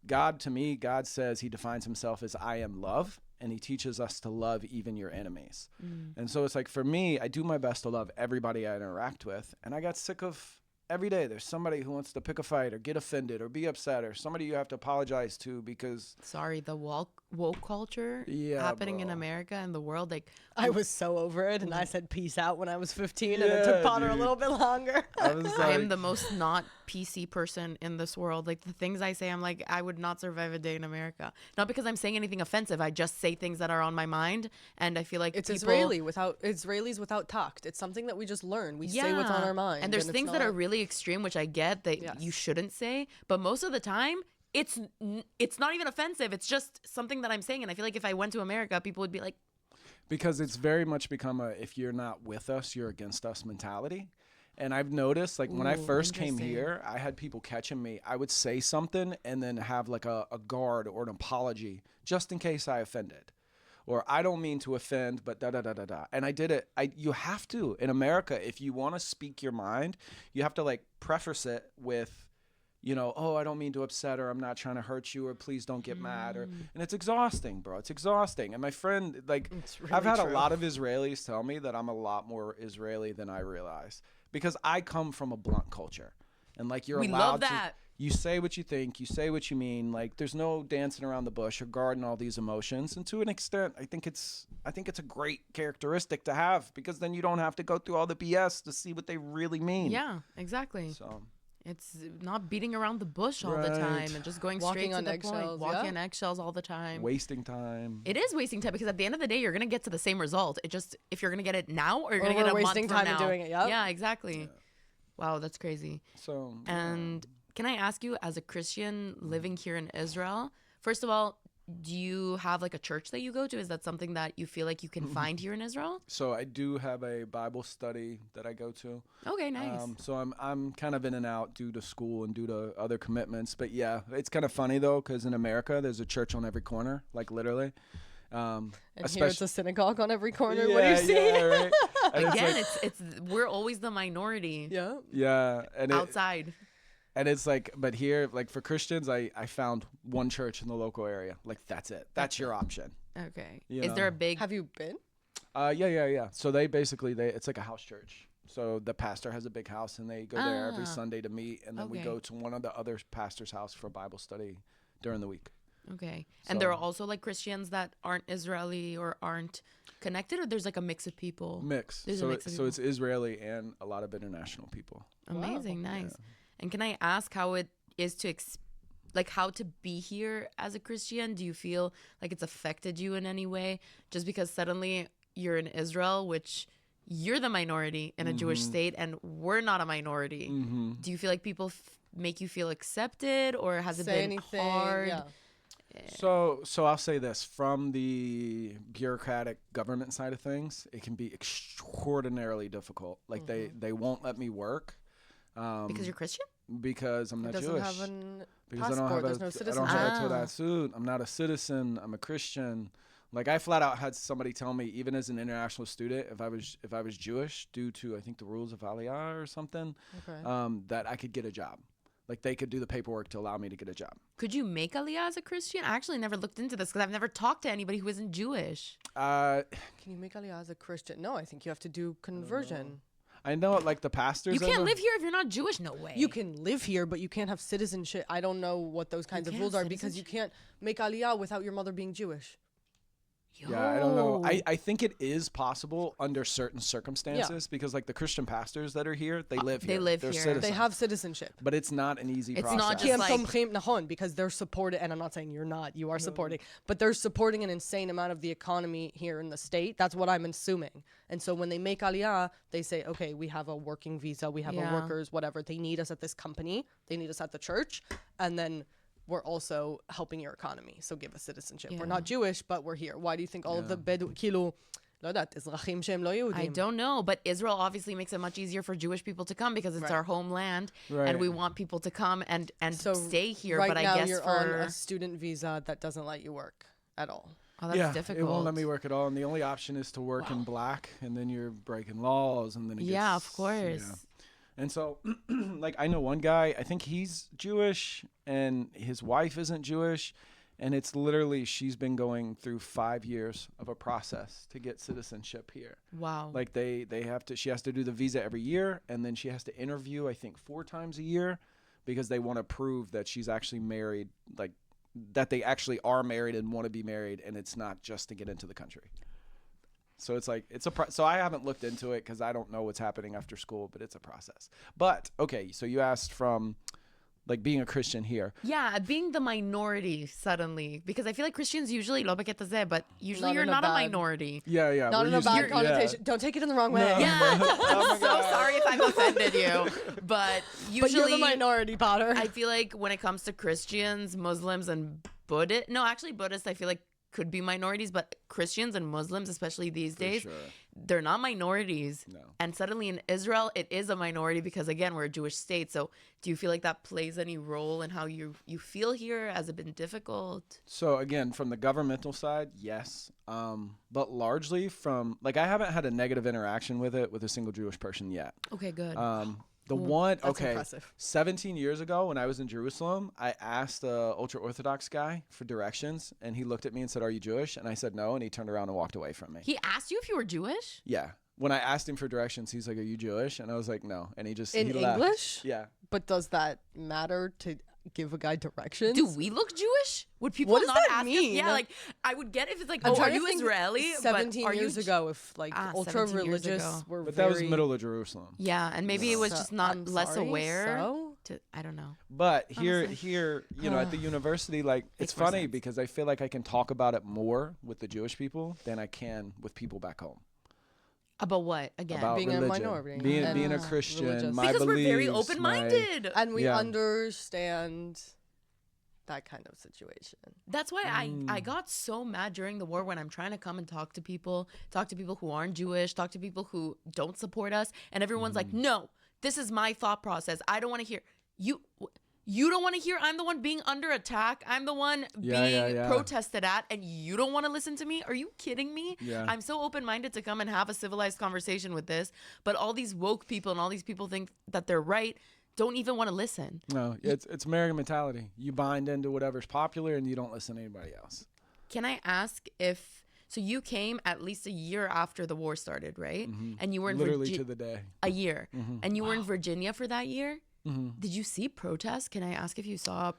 [SPEAKER 2] God, to me, God says he defines himself as I am love, and he teaches us to love even your enemies. And so it's like, for me, I do my best to love everybody I interact with, and I got sick of every day there's somebody who wants to pick a fight or get offended or be upset, or somebody you have to apologize to because
[SPEAKER 3] Sorry, the woke culture
[SPEAKER 2] Yeah,
[SPEAKER 3] happening in
[SPEAKER 2] bro.
[SPEAKER 3] America and the world, like
[SPEAKER 5] I was so over it, and I said peace out when I was 15, and it took
[SPEAKER 2] Yeah,
[SPEAKER 5] Potter a
[SPEAKER 2] dude.
[SPEAKER 5] little bit longer.
[SPEAKER 2] I was
[SPEAKER 3] I am
[SPEAKER 2] like,
[SPEAKER 3] the most not PC person in this world. Like the things I say, I'm like, I would not survive a day in America. Not because I'm saying anything offensive. I just say things that are on my mind, and I feel like
[SPEAKER 5] It's
[SPEAKER 3] people,
[SPEAKER 5] Israelis without tact. It's something that we just learn. We say what's on our mind.
[SPEAKER 3] And there's
[SPEAKER 5] it's
[SPEAKER 3] things that are
[SPEAKER 5] not-
[SPEAKER 3] really extreme, which I get that
[SPEAKER 5] Yes.
[SPEAKER 3] you shouldn't say, but most of the time. It's not even offensive. It's just something that I'm saying, and I feel like if I went to America, people would be like,
[SPEAKER 2] because it's very much become a if you're not with us, you're against us mentality. And I've noticed, like, when I
[SPEAKER 3] Ooh,
[SPEAKER 2] first came
[SPEAKER 3] interesting.
[SPEAKER 2] here, I had people catching me. I would say something and then have like a guard or an apology just in case I offended. Or I don't mean to offend, but da da da da da. And I did it. You have to in America, if you want to speak your mind, you have to like preface it with, you know, oh, I don't mean to upset, or I'm not trying to hurt you, or please don't get mad, or and it's exhausting, bro. It's exhausting. And my friend, like, I've had a lot of Israelis tell me that I'm a lot more Israeli than I realize because I come from a blunt culture, and like you're
[SPEAKER 3] We
[SPEAKER 2] allowed
[SPEAKER 3] love that.
[SPEAKER 2] to. You say what you think, you say what you mean. Like, there's no dancing around the bush or guarding all these emotions. And to an extent, I think it's a great characteristic to have because then you don't have to go through all the BS to see what they really mean.
[SPEAKER 3] yeah, exactly.
[SPEAKER 2] So
[SPEAKER 3] It's not beating around the bush all the
[SPEAKER 2] Right.
[SPEAKER 3] time and just going
[SPEAKER 5] Walking
[SPEAKER 3] straight to
[SPEAKER 5] on
[SPEAKER 3] the point.
[SPEAKER 5] eggshells,
[SPEAKER 3] Walking
[SPEAKER 5] yeah.
[SPEAKER 3] on eggshells all the time.
[SPEAKER 2] wasting time.
[SPEAKER 3] It is wasting time because at the end of the day, you're gonna get to the same result. It just if you're gonna get it now or you're
[SPEAKER 5] Or
[SPEAKER 3] gonna get
[SPEAKER 5] we're
[SPEAKER 3] a
[SPEAKER 5] wasting
[SPEAKER 3] month from
[SPEAKER 5] time in
[SPEAKER 3] now.
[SPEAKER 5] doing it, yep.
[SPEAKER 3] Yeah, exactly. Wow, that's crazy.
[SPEAKER 2] So
[SPEAKER 3] And can I ask you, as a Christian living here in Israel, first of all, do you have like a church that you go to? Is that something that you feel like you can find here in Israel?
[SPEAKER 2] So I do have a Bible study that I go to.
[SPEAKER 3] Okay, nice.
[SPEAKER 2] So I'm kind of in and out due to school and due to other commitments. But yeah, it's kind of funny though, because in America there's a church on every corner, like literally.
[SPEAKER 5] And here it's a synagogue on every corner.
[SPEAKER 2] Yeah,
[SPEAKER 5] What do you see?
[SPEAKER 2] yeah, right? And it's
[SPEAKER 3] Again,
[SPEAKER 2] like-
[SPEAKER 3] it's we're always the minority
[SPEAKER 5] Yeah.
[SPEAKER 2] yeah,
[SPEAKER 3] outside.
[SPEAKER 2] and it's like, but here, like for Christians, I found one church in the local area. Like that's it. That's your option.
[SPEAKER 3] Okay.
[SPEAKER 2] You
[SPEAKER 3] Is there a
[SPEAKER 2] know.
[SPEAKER 3] big?
[SPEAKER 5] Have you been?
[SPEAKER 2] Yeah. So they it's like a house church. So the pastor has a big house, and they go there every Sunday to meet, and then we
[SPEAKER 3] Okay.
[SPEAKER 2] go to one of the other pastor's house for Bible study during the week.
[SPEAKER 3] Okay. And there are
[SPEAKER 2] So-
[SPEAKER 3] also like Christians that aren't Israeli or aren't connected, or there's like a mix of people.
[SPEAKER 2] Mix.
[SPEAKER 3] There's a
[SPEAKER 2] So
[SPEAKER 3] mix of
[SPEAKER 2] so it's Israeli and a lot of international people.
[SPEAKER 3] Amazing, nice. And can I ask how it is to like how to be here as a Christian? Do you feel like it's affected you in any way just because suddenly you're in Israel, which you're the minority in a Jewish state and we're not a minority? Do you feel like people make you feel accepted, or has it
[SPEAKER 5] Say
[SPEAKER 3] been
[SPEAKER 5] anything?
[SPEAKER 3] hard?
[SPEAKER 5] Yeah.
[SPEAKER 2] So I'll say this, from the bureaucratic government side of things, it can be extraordinarily difficult. Like they won't let me work
[SPEAKER 3] Because you're Christian?
[SPEAKER 2] because I'm not
[SPEAKER 5] Doesn't
[SPEAKER 2] Jewish.
[SPEAKER 5] have an
[SPEAKER 2] Because
[SPEAKER 5] passport.
[SPEAKER 2] I don't have
[SPEAKER 5] There's
[SPEAKER 2] a,
[SPEAKER 5] no
[SPEAKER 2] I
[SPEAKER 5] citizenship.
[SPEAKER 2] don't have a
[SPEAKER 3] Ah.
[SPEAKER 2] Todai suit. I'm not a citizen. I'm a Christian. Like I flat out had somebody tell me, even as an international student, if I was Jewish, due to I think the rules of Aliyah or something,
[SPEAKER 5] Okay.
[SPEAKER 2] that I could get a job. Like they could do the paperwork to allow me to get a job.
[SPEAKER 3] Could you make Aliyah as a Christian? I actually never looked into this because I've never talked to anybody who isn't Jewish.
[SPEAKER 2] Uh,
[SPEAKER 5] Can you make Aliyah as a Christian? No, I think you have to do conversion.
[SPEAKER 2] I know like the pastors.
[SPEAKER 3] You can't
[SPEAKER 2] ever-
[SPEAKER 3] live here if you're not Jewish. No way.
[SPEAKER 5] You can live here, but you can't have citizenship. I don't know what those kinds of
[SPEAKER 3] can't
[SPEAKER 5] rules
[SPEAKER 3] have
[SPEAKER 5] are because you can't make Aliyah without your mother being Jewish.
[SPEAKER 2] Yeah, I don't know.
[SPEAKER 3] Yo.
[SPEAKER 2] I think it is possible under certain circumstances because, like, the Christian pastors that are here, they live
[SPEAKER 3] they
[SPEAKER 2] here.
[SPEAKER 3] live
[SPEAKER 2] They're
[SPEAKER 3] here.
[SPEAKER 2] citizens.
[SPEAKER 5] They have citizenship.
[SPEAKER 2] But it's not an easy
[SPEAKER 3] It's
[SPEAKER 2] process.
[SPEAKER 3] not
[SPEAKER 5] כי
[SPEAKER 3] just
[SPEAKER 5] הם
[SPEAKER 3] like-
[SPEAKER 5] תומכים, נכון, because they're supporting, and I'm not saying you're not, you are supporting, but they're supporting an insane amount of the economy here in the state. That's what I'm assuming. And so when they make aliyah, they say, okay, we have a working visa, we have a
[SPEAKER 3] Yeah.
[SPEAKER 5] workers, whatever. They need us at this company, they need us at the church, and then we're also helping your economy. So give us citizenship. We're
[SPEAKER 3] Yeah.
[SPEAKER 5] not Jewish, but we're here. Why do you think all of the כאילו, לא יודעת, אזרחים שהם לא יהודים?
[SPEAKER 3] I don't know, but Israel obviously makes it much easier for Jewish people to come because it's
[SPEAKER 5] Right.
[SPEAKER 3] our homeland,
[SPEAKER 2] Right.
[SPEAKER 3] and we want people to come and
[SPEAKER 5] So
[SPEAKER 3] stay here.
[SPEAKER 5] right
[SPEAKER 3] but
[SPEAKER 5] now
[SPEAKER 3] I guess
[SPEAKER 5] you're
[SPEAKER 3] for
[SPEAKER 5] on a student visa that doesn't let you work at all.
[SPEAKER 3] oh, that's
[SPEAKER 2] yeah,
[SPEAKER 3] difficult.
[SPEAKER 2] it won't let me work at all. And the only option is to work in black, and then you're breaking laws, and then it
[SPEAKER 3] Yeah,
[SPEAKER 2] gets,
[SPEAKER 3] of course.
[SPEAKER 2] yeah. And so, like, I know one guy, I think he's Jewish, and his wife isn't Jewish. And it's literally, she's been going through 5 years of a process to get citizenship here.
[SPEAKER 3] Wow.
[SPEAKER 2] Like, they have to, she has to do the visa every year, and then she has to interview, I think, 4 times a year because they want to prove that she's actually married, like, that they actually are married and want to be married, and it's not just to get into the country. So it's like, so I haven't looked into it because I don't know what's happening after school, but it's a process. But, okay, so you asked from, like, being a Christian here.
[SPEAKER 3] Yeah, being the minority suddenly, because I feel like Christians usually lo b'keta zeh, but usually
[SPEAKER 5] Not
[SPEAKER 3] you're
[SPEAKER 5] in a
[SPEAKER 3] not a
[SPEAKER 5] bad-
[SPEAKER 3] minority.
[SPEAKER 2] Yeah.
[SPEAKER 5] Not
[SPEAKER 2] we're
[SPEAKER 5] in a
[SPEAKER 2] used to-
[SPEAKER 5] bad connotation. Don't take it in the wrong way.
[SPEAKER 3] Yeah, I'm so sorry if I've offended you, but
[SPEAKER 5] But you're
[SPEAKER 3] usually
[SPEAKER 5] the minority, Potter.
[SPEAKER 3] I feel like when it comes to Christians, Muslims, and Buddhists, no, actually Buddhists, I feel like could be minorities, but Christians and Muslims, especially these days,
[SPEAKER 2] sure.
[SPEAKER 3] they're not minorities.
[SPEAKER 2] No.
[SPEAKER 3] And suddenly in Israel, it is a minority because, again, we're a Jewish state. So do you feel like that plays any role in how you feel here? Has it been difficult?
[SPEAKER 2] So again, from the governmental side, yes. But largely from, like, I haven't had a negative interaction with it with a single Jewish person yet.
[SPEAKER 3] Okay, good.
[SPEAKER 2] The one,
[SPEAKER 5] That's
[SPEAKER 2] okay,
[SPEAKER 5] impressive.
[SPEAKER 2] 17 years ago when I was in Jerusalem, I asked a ultra-Orthodox guy for directions, and he looked at me and said, "Are you Jewish?" And I said no, and he turned around and walked away from me.
[SPEAKER 3] He asked you if you were Jewish?
[SPEAKER 2] Yeah. When I asked him for directions, he's like, "Are you Jewish?" And I was like, "No." And he just
[SPEAKER 5] In
[SPEAKER 2] he left.
[SPEAKER 5] English?
[SPEAKER 2] Yeah.
[SPEAKER 5] But does that matter to give a guy directions?
[SPEAKER 3] Do we look Jewish? Would people
[SPEAKER 5] What does
[SPEAKER 3] not
[SPEAKER 5] that
[SPEAKER 3] ask
[SPEAKER 5] mean?
[SPEAKER 3] us? Yeah, like I would get if it's like,
[SPEAKER 5] I'm
[SPEAKER 3] oh, are
[SPEAKER 5] trying to
[SPEAKER 3] you
[SPEAKER 5] think
[SPEAKER 3] Israeli?
[SPEAKER 5] 17
[SPEAKER 3] but are
[SPEAKER 5] years
[SPEAKER 3] you
[SPEAKER 5] ago, if like
[SPEAKER 3] 17 years
[SPEAKER 5] ultra-religious
[SPEAKER 3] ago.
[SPEAKER 5] were
[SPEAKER 2] But
[SPEAKER 5] very...
[SPEAKER 2] that was middle of Jerusalem.
[SPEAKER 3] Yeah, and maybe it was
[SPEAKER 5] So-
[SPEAKER 3] just not
[SPEAKER 5] I'm
[SPEAKER 3] less
[SPEAKER 5] sorry,
[SPEAKER 3] aware.
[SPEAKER 5] so?
[SPEAKER 3] I don't know.
[SPEAKER 2] But here,
[SPEAKER 3] Honestly.
[SPEAKER 2] you know, at the university, like, it's
[SPEAKER 3] more
[SPEAKER 2] funny
[SPEAKER 3] sense.
[SPEAKER 2] because I feel like I can talk about it more with the Jewish people than I can with people back home.
[SPEAKER 3] About what again?
[SPEAKER 2] About
[SPEAKER 5] Being a
[SPEAKER 2] religion.
[SPEAKER 5] minority
[SPEAKER 2] being
[SPEAKER 5] and
[SPEAKER 2] being a Christian,
[SPEAKER 5] religious.
[SPEAKER 2] my
[SPEAKER 3] because we're very
[SPEAKER 2] beliefs,
[SPEAKER 3] open-minded.
[SPEAKER 5] And we
[SPEAKER 2] Yeah.
[SPEAKER 5] understand that kind of situation.
[SPEAKER 3] That's why I got so mad during the war when I'm trying to come and talk to people who aren't Jewish, talk to people who don't support us, and everyone's like, "No, this is my thought process. I don't want to hear you." You don't want to hear I'm the one being under attack. I'm the one being
[SPEAKER 2] yeah.
[SPEAKER 3] protested at, and you don't want to listen to me? Are you kidding me?
[SPEAKER 2] Yeah.
[SPEAKER 3] I'm so open-minded to come and have a civilized conversation with this, but all these woke people and all these people think that they're right, don't even want to listen.
[SPEAKER 2] No, it's American mentality. You bind into whatever's popular and you don't listen to anybody else.
[SPEAKER 3] Can I ask if so you came at least a year after the war started, right? And you were in
[SPEAKER 2] Literally to the day.
[SPEAKER 3] a year. And you were in Virginia for that year? Did you see protests? Can I ask if you saw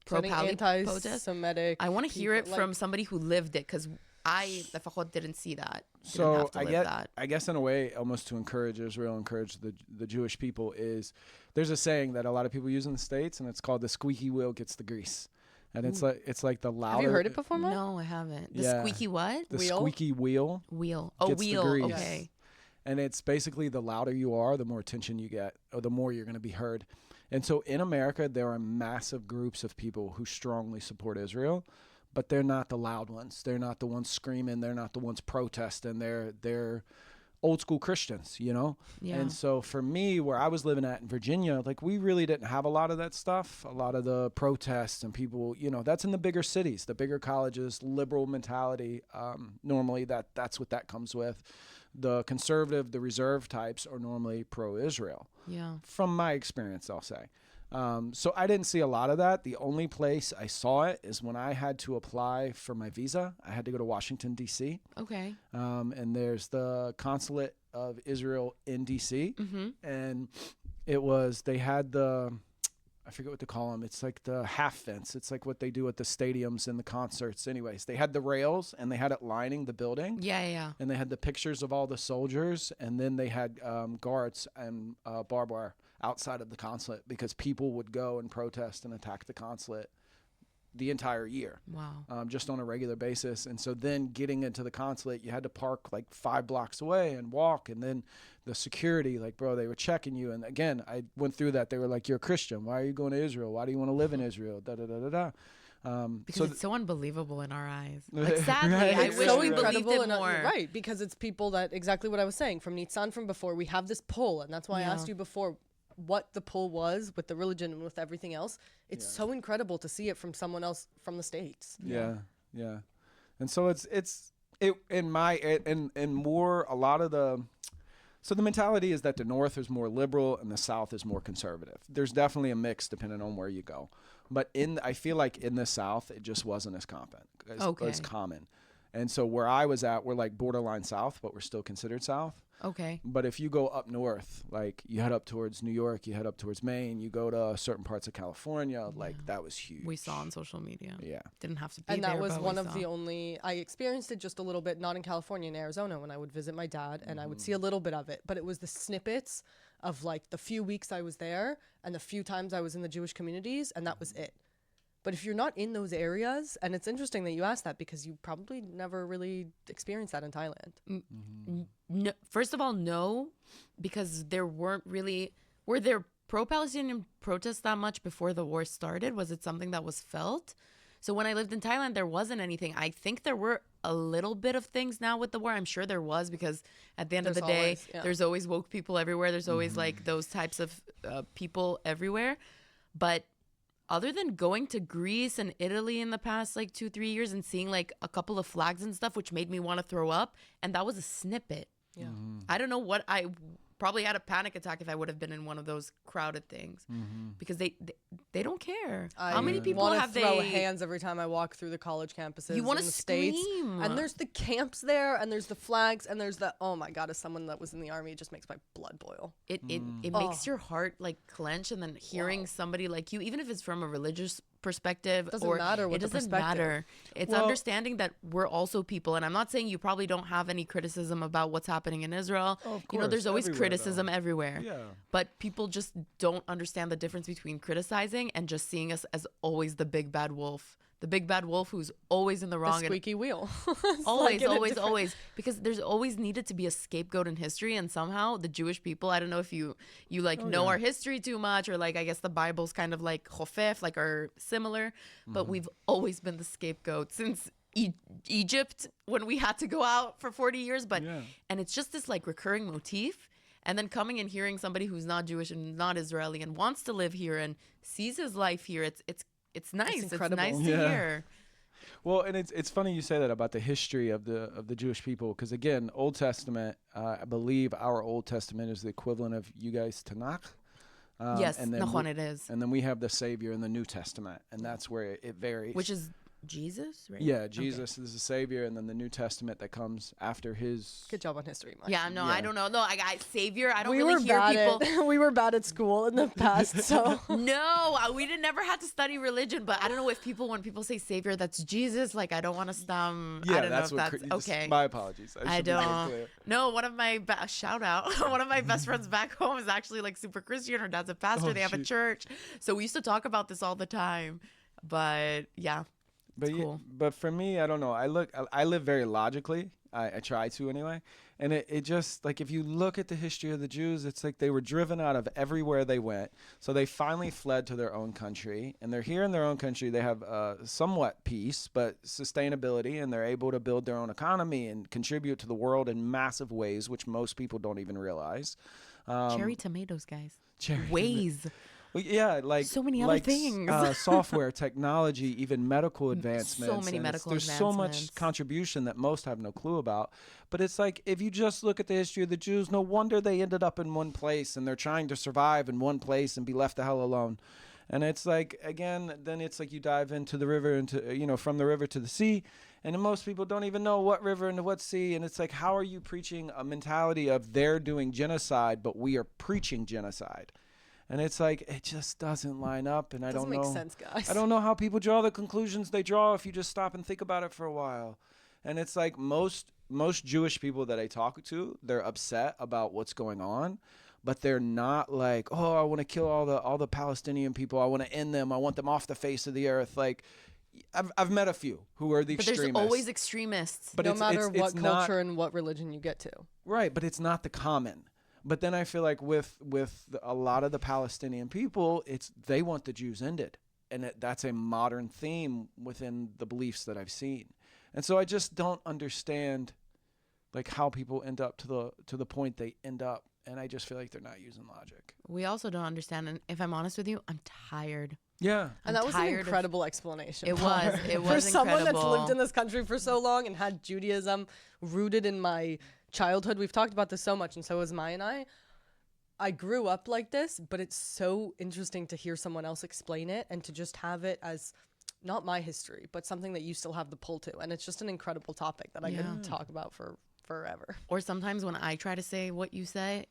[SPEAKER 5] Putting
[SPEAKER 3] pro-Pali protests?
[SPEAKER 5] anti-Semitic.
[SPEAKER 3] I want to hear it
[SPEAKER 5] people,
[SPEAKER 3] from
[SPEAKER 5] like-
[SPEAKER 3] somebody who lived it because I, Lefachot, didn't see that. Didn't
[SPEAKER 2] So
[SPEAKER 3] have to live that.
[SPEAKER 2] I guess in a way, almost to encourage Israel, encourage the Jewish people, is there's a saying that a lot of people use in the States, and it's called "the squeaky wheel gets the grease," and it's like the louder.
[SPEAKER 5] Have you heard it before, Matt?
[SPEAKER 3] No, I haven't. The
[SPEAKER 2] Yeah.
[SPEAKER 3] squeaky what?
[SPEAKER 2] The
[SPEAKER 5] Wheel?
[SPEAKER 2] squeaky wheel.
[SPEAKER 3] Wheel. Oh,
[SPEAKER 2] Gets the
[SPEAKER 3] wheel.
[SPEAKER 2] grease.
[SPEAKER 3] Okay.
[SPEAKER 2] And it's basically the louder you are, the more attention you get, or the more you're going to be heard. And so in America, there are massive groups of people who strongly support Israel, but they're not the loud ones. They're not the ones screaming. They're not the ones protesting. They're old school Christians, you know?
[SPEAKER 3] Yeah.
[SPEAKER 2] And so for me, where I was living at in Virginia, like, we really didn't have a lot of that stuff, a lot of the protests and people, you know, that's in the bigger cities, the bigger colleges, liberal mentality. Normally that's what that comes with. The conservative, the reserve types are normally pro-Israel.
[SPEAKER 3] Yeah.
[SPEAKER 2] From my experience, I'll say. So I didn't see a lot of that. The only place I saw it is when I had to apply for my visa. I had to go to Washington, D.C.
[SPEAKER 3] Okay.
[SPEAKER 2] And there's the consulate of Israel in D.C.
[SPEAKER 3] Mm-hmm.
[SPEAKER 2] And it was, they had the, I forget what to call them. It's like the half fence. It's like what they do at the stadiums and the concerts. Anyways, they had the rails and they had it lining the building.
[SPEAKER 3] Yeah.
[SPEAKER 2] And they had the pictures of all the soldiers, and then they had guards and barbed wire outside of the consulate because people would go and protest and attack the consulate the entire year.
[SPEAKER 3] Wow.
[SPEAKER 2] Just on a regular basis. And so then getting into the consulate, you had to park like 5 blocks away and walk. And then the security, like, bro, they were checking you. And again, I went through that. They were like, you're a Christian. Why are you going to Israel? Why do you want to live in Israel? Da, da, da, da, da.
[SPEAKER 3] Because it's so unbelievable in our eyes. Like, sadly,
[SPEAKER 2] Right.
[SPEAKER 3] I
[SPEAKER 2] It's
[SPEAKER 3] wish
[SPEAKER 5] so
[SPEAKER 3] we believed
[SPEAKER 5] incredible
[SPEAKER 3] it
[SPEAKER 5] and
[SPEAKER 3] more.
[SPEAKER 5] right, because it's people that exactly what I was saying from Nitzan from before. We have this pull, and that's why I asked you before what the pull was with the religion and with everything else. It's so incredible to see it from someone else from the States.
[SPEAKER 2] Yeah. And so it's more a lot of so the mentality is that the North is more liberal and the South is more conservative. There's definitely a mix depending on where you go. But I feel like in the South, it just wasn't as common. And so where I was at, we're like borderline South, but we're still considered South.
[SPEAKER 3] Okay.
[SPEAKER 2] But if you go up north, like you head up towards New York, you head up towards Maine, you go to certain parts of California, like that was huge.
[SPEAKER 3] We saw on social media.
[SPEAKER 2] Yeah.
[SPEAKER 3] Didn't have to be
[SPEAKER 5] And
[SPEAKER 3] there,
[SPEAKER 5] that was
[SPEAKER 3] but
[SPEAKER 5] one
[SPEAKER 3] we
[SPEAKER 5] of
[SPEAKER 3] saw.
[SPEAKER 5] the only, I experienced it just a little bit, not in California, in Arizona, when I would visit my dad, and I would see a little bit of it. But it was the snippets of like the few weeks I was there and the few times I was in the Jewish communities, and that was it. But if you're not in those areas, and it's interesting that you asked that because you probably never really experienced that in Thailand.
[SPEAKER 3] No, first of all, no, because there were there pro-Palestinian protests that much before the war started? Was it something that was felt? So when I lived in Thailand, there wasn't anything. I think there were a little bit of things now with the war. I'm sure there was, because at the end of the day,
[SPEAKER 5] always, yeah.
[SPEAKER 3] there's always woke people everywhere. There's always like those types of people everywhere. But other than going to Greece and Italy in the past like 2-3 years and seeing like a couple of flags and stuff, which made me want to throw up, and that was a snippet.
[SPEAKER 5] Yeah.
[SPEAKER 3] I don't know what I probably had a panic attack if I would have been in one of those crowded things, because they don't care. How many people
[SPEAKER 5] wanna
[SPEAKER 3] have
[SPEAKER 5] throw
[SPEAKER 3] they?
[SPEAKER 5] hands every time I walk through the college campuses
[SPEAKER 3] You wanna
[SPEAKER 5] in the States.
[SPEAKER 3] scream.
[SPEAKER 5] And there's the camps there, and there's the flags, and there's the, oh my God, as someone that was in the army, it just makes my blood boil.
[SPEAKER 3] It makes your heart like clench, and then hearing somebody like you, even if it's from a religious perspective,
[SPEAKER 5] Doesn't matter what
[SPEAKER 3] it
[SPEAKER 5] the
[SPEAKER 3] doesn't
[SPEAKER 5] perspective.
[SPEAKER 3] matter. It's understanding that we're also people, and I'm not saying you probably don't have any criticism about what's happening in Israel.
[SPEAKER 2] Of
[SPEAKER 3] You know, there's
[SPEAKER 2] course,
[SPEAKER 3] always
[SPEAKER 2] everywhere,
[SPEAKER 3] criticism everywhere.
[SPEAKER 2] Yeah.
[SPEAKER 3] But people just don't understand the difference between criticizing and just seeing us as always the big bad wolf. The big bad wolf who's always in the
[SPEAKER 5] The
[SPEAKER 3] wrong. and
[SPEAKER 5] squeaky wheel. It's
[SPEAKER 3] always,
[SPEAKER 5] like in a
[SPEAKER 3] always,
[SPEAKER 5] different-
[SPEAKER 3] always, because there's always needed to be a scapegoat in history, and somehow the Jewish people, I don't know if you like know our history too much, or like I guess the Bible's kind of like chofef, like are similar, but we've always been the scapegoat since Egypt, when we had to go out for 40 years, but and it's just this like recurring motif. And then coming and hearing somebody who's not Jewish and not Israeli and wants to live here and sees his life here, it's nice. It's
[SPEAKER 5] incredible.
[SPEAKER 3] nice to
[SPEAKER 2] Yeah.
[SPEAKER 3] hear.
[SPEAKER 2] Well, and it's funny you say that about the history of the Jewish people, because again, Old Testament, I believe our Old Testament is the equivalent of you guys Tanakh.
[SPEAKER 3] Yes,
[SPEAKER 2] and then
[SPEAKER 3] Nachon, it is.
[SPEAKER 2] And then we have the Savior in the New Testament, and that's where it varies.
[SPEAKER 3] Which is Jesus, right?
[SPEAKER 2] yeah, Jesus is the Savior, and then the New Testament that comes after his.
[SPEAKER 5] Good job on history, Mike.
[SPEAKER 3] Yeah, no, I don't know. No, I Savior. I don't
[SPEAKER 5] We
[SPEAKER 3] really
[SPEAKER 5] were
[SPEAKER 3] hear
[SPEAKER 5] bad
[SPEAKER 3] people.
[SPEAKER 5] at we were bad at school in the past, so
[SPEAKER 3] No, we didn't never had to study religion, but I don't know if when people say Savior, that's Jesus. Like, I don't want to stum.
[SPEAKER 2] Yeah,
[SPEAKER 3] I don't know if
[SPEAKER 2] what
[SPEAKER 3] that's
[SPEAKER 2] cre- just-
[SPEAKER 3] okay.
[SPEAKER 2] My apologies.
[SPEAKER 3] I
[SPEAKER 2] should be more
[SPEAKER 3] don't.
[SPEAKER 2] clear.
[SPEAKER 3] No, one of my shout out. One of my best friends back home is actually like super Christian. Her dad's a pastor.
[SPEAKER 2] Oh,
[SPEAKER 3] they have a
[SPEAKER 2] shoot.
[SPEAKER 3] church, so we used to talk about this all the time. But yeah,
[SPEAKER 2] But
[SPEAKER 3] it's cool.
[SPEAKER 2] but for me, I don't know. I live very logically. I try to anyway. And it just like if you look at the history of the Jews, it's like they were driven out of everywhere they went. So they finally fled to their own country, and they're here in their own country. They have somewhat peace, but sustainability, and they're able to build their own economy and contribute to the world in massive ways, which most people don't even realize.
[SPEAKER 3] Cherry tomatoes, guys.
[SPEAKER 2] Cherry
[SPEAKER 3] Ways.
[SPEAKER 2] Well, yeah, like
[SPEAKER 3] So many other
[SPEAKER 2] like,
[SPEAKER 3] things.
[SPEAKER 2] software, technology, even medical advancements.
[SPEAKER 3] many
[SPEAKER 2] and
[SPEAKER 3] medical
[SPEAKER 2] there's so much
[SPEAKER 3] advancements.
[SPEAKER 2] contribution that most have no clue about. But it's like if you just look at the history of the Jews, no wonder they ended up in one place, and they're trying to survive in one place and be left the hell alone. And it's like again, then it's like you dive into the river, into from the river to the sea. And most people don't even know what river and what sea. And it's like, how are you preaching a mentality of they're doing genocide, but we are preaching genocide? And it's like, it just doesn't line up. And I
[SPEAKER 5] Doesn't
[SPEAKER 2] don't know.
[SPEAKER 5] make sense, guys.
[SPEAKER 2] I don't know how people draw the conclusions they draw if you just stop and think about it for a while. And it's like most Jewish people that I talk to, they're upset about what's going on, but they're not like, oh, I want to kill all the Palestinian people. I want to end them. I want them off the face of the earth. Like, I've met a few who are the
[SPEAKER 3] But
[SPEAKER 2] extremists.
[SPEAKER 3] there's always extremists.
[SPEAKER 2] But
[SPEAKER 5] no
[SPEAKER 2] it's
[SPEAKER 5] matter what
[SPEAKER 2] it's not-
[SPEAKER 5] culture and what religion you get to.
[SPEAKER 2] Right, but it's not the common. But then I feel like with a lot of the Palestinian people, they want the Jews ended, and that's a modern theme within the beliefs that I've seen. And so I just don't understand, like, how people end up to the point they end up, and I just feel like they're not using logic.
[SPEAKER 3] We also don't understand. And if I'm honest with you, I'm tired.
[SPEAKER 2] Yeah.
[SPEAKER 5] And that was an
[SPEAKER 3] tired of-
[SPEAKER 5] incredible explanation.
[SPEAKER 3] It
[SPEAKER 5] Par.
[SPEAKER 3] was. It
[SPEAKER 5] For
[SPEAKER 3] was
[SPEAKER 5] someone that's
[SPEAKER 3] incredible.
[SPEAKER 5] lived in this country for so long and had Judaism rooted in my childhood. We've talked about this so much, and so is Maya and I. I grew up like this, but it's so interesting to hear someone else explain it and to just have it as not my history, but something that you still have the pull to. And it's just an incredible topic that I could talk about for forever.
[SPEAKER 3] Or sometimes when I try to say what you say,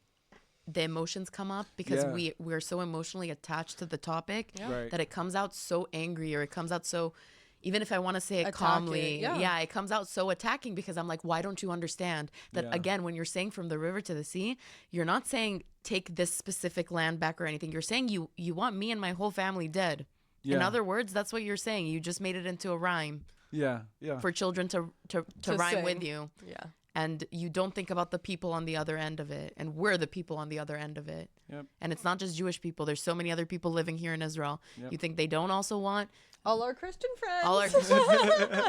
[SPEAKER 3] the emotions come up because
[SPEAKER 2] Yeah.
[SPEAKER 3] we're so emotionally attached to the topic
[SPEAKER 2] Right.
[SPEAKER 3] that it comes out so angry, or it comes out so, even if I want to say it
[SPEAKER 5] Attacking,
[SPEAKER 3] calmly,
[SPEAKER 5] yeah.
[SPEAKER 3] it comes out so attacking because I'm like, why don't you understand that?
[SPEAKER 2] Yeah.
[SPEAKER 3] Again, when you're saying from the river to the sea, you're not saying take this specific land back or anything. You're saying you want me and my whole family dead. In
[SPEAKER 2] Yeah.
[SPEAKER 3] other words, that's what you're saying. You just made it into a rhyme
[SPEAKER 2] Yeah. Yeah.
[SPEAKER 3] for children to
[SPEAKER 5] To
[SPEAKER 3] rhyme with
[SPEAKER 5] sing.
[SPEAKER 3] you.
[SPEAKER 5] Yeah.
[SPEAKER 3] And you don't think about the people on the other end of it, and we're the people on the other end of it.
[SPEAKER 2] Yep.
[SPEAKER 3] And it's not just Jewish people. There's so many other people living here in Israel.
[SPEAKER 2] Yep.
[SPEAKER 3] You think they don't also want
[SPEAKER 5] All our Christian friends.
[SPEAKER 3] all our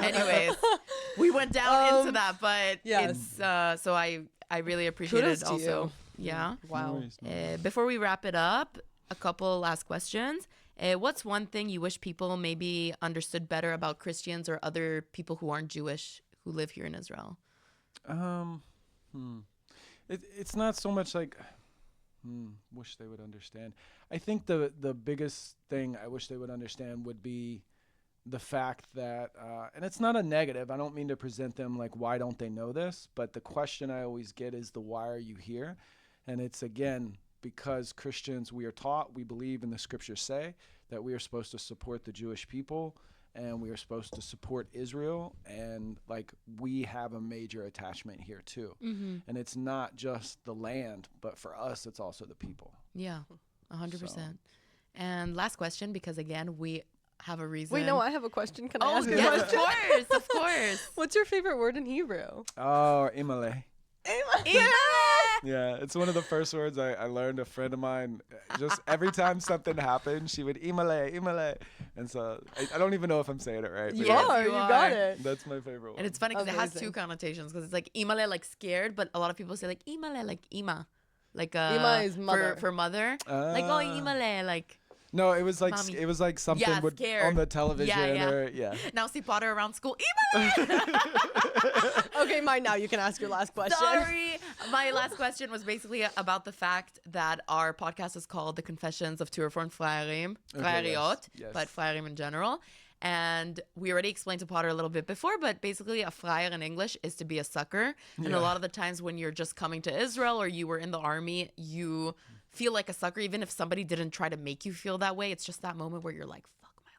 [SPEAKER 3] anyways, we went down into that, but
[SPEAKER 5] yes.
[SPEAKER 3] it's so I really appreciate
[SPEAKER 5] Kudos
[SPEAKER 3] it
[SPEAKER 5] to
[SPEAKER 3] also.
[SPEAKER 5] you.
[SPEAKER 3] Yeah.
[SPEAKER 5] Wow.
[SPEAKER 2] No worries, no worries.
[SPEAKER 3] Before we wrap it up, a couple last questions. What's one thing you wish people maybe understood better about Christians or other people who aren't Jewish who live here in Israel?
[SPEAKER 2] It's not so much like wish they would understand. I think the biggest thing I wish they would understand would be the fact that and it's not a negative. I don't mean to present them like, why don't they know this? But the question I always get is the why are you here? And it's, again, because Christians, we are taught, we believe, and the scriptures say that we are supposed to support the Jewish people and we are supposed to support Israel, and like we have a major attachment here too. And it's not just the land, but for us it's also the people.
[SPEAKER 3] Yeah, 100%. And last question, because again, we have a reason.
[SPEAKER 5] Wait, no, I have a question. Can I
[SPEAKER 3] Oh,
[SPEAKER 5] ask a
[SPEAKER 3] yes, of
[SPEAKER 5] question?
[SPEAKER 3] course, of course.
[SPEAKER 5] What's your favorite word in Hebrew?
[SPEAKER 2] Oh, Imale.
[SPEAKER 3] Yeah.
[SPEAKER 2] Yeah, it's one of the first words I learned. A friend of mine, just every time something happened, she would Imale. And so I don't even know if I'm saying it right. but
[SPEAKER 3] Yes,
[SPEAKER 5] Oh,
[SPEAKER 3] you
[SPEAKER 5] you got
[SPEAKER 3] are.
[SPEAKER 5] it.
[SPEAKER 2] That's my favorite one.
[SPEAKER 3] And it's funny because it has
[SPEAKER 5] Amazing.
[SPEAKER 3] two connotations, because it's like imale, like scared, but a lot of people say like imale, like ima. Like
[SPEAKER 5] Ima is mother.
[SPEAKER 3] For mother. Like, oh, imale, like.
[SPEAKER 2] No, it was like
[SPEAKER 3] Mommy.
[SPEAKER 2] it was like something
[SPEAKER 3] Yeah,
[SPEAKER 2] would
[SPEAKER 3] scared.
[SPEAKER 2] on the television
[SPEAKER 3] Yeah.
[SPEAKER 2] or yeah.
[SPEAKER 3] Now see Potter around school. Imale!
[SPEAKER 5] Okay, mine now. You can ask your last question.
[SPEAKER 3] Sorry. My last question was basically about the fact that our podcast is called The Confessions of Two Reformed Freirim, Freiriot,
[SPEAKER 2] yes.
[SPEAKER 3] but Freirim in general. And we already explained to Potter a little bit before, but basically a friar in English is to be a sucker. And
[SPEAKER 2] Yeah.
[SPEAKER 3] a lot of the times when you're just coming to Israel or you were in the army, you feel like a sucker, even if somebody didn't try to make you feel that way. It's just that moment where you're like, fuck my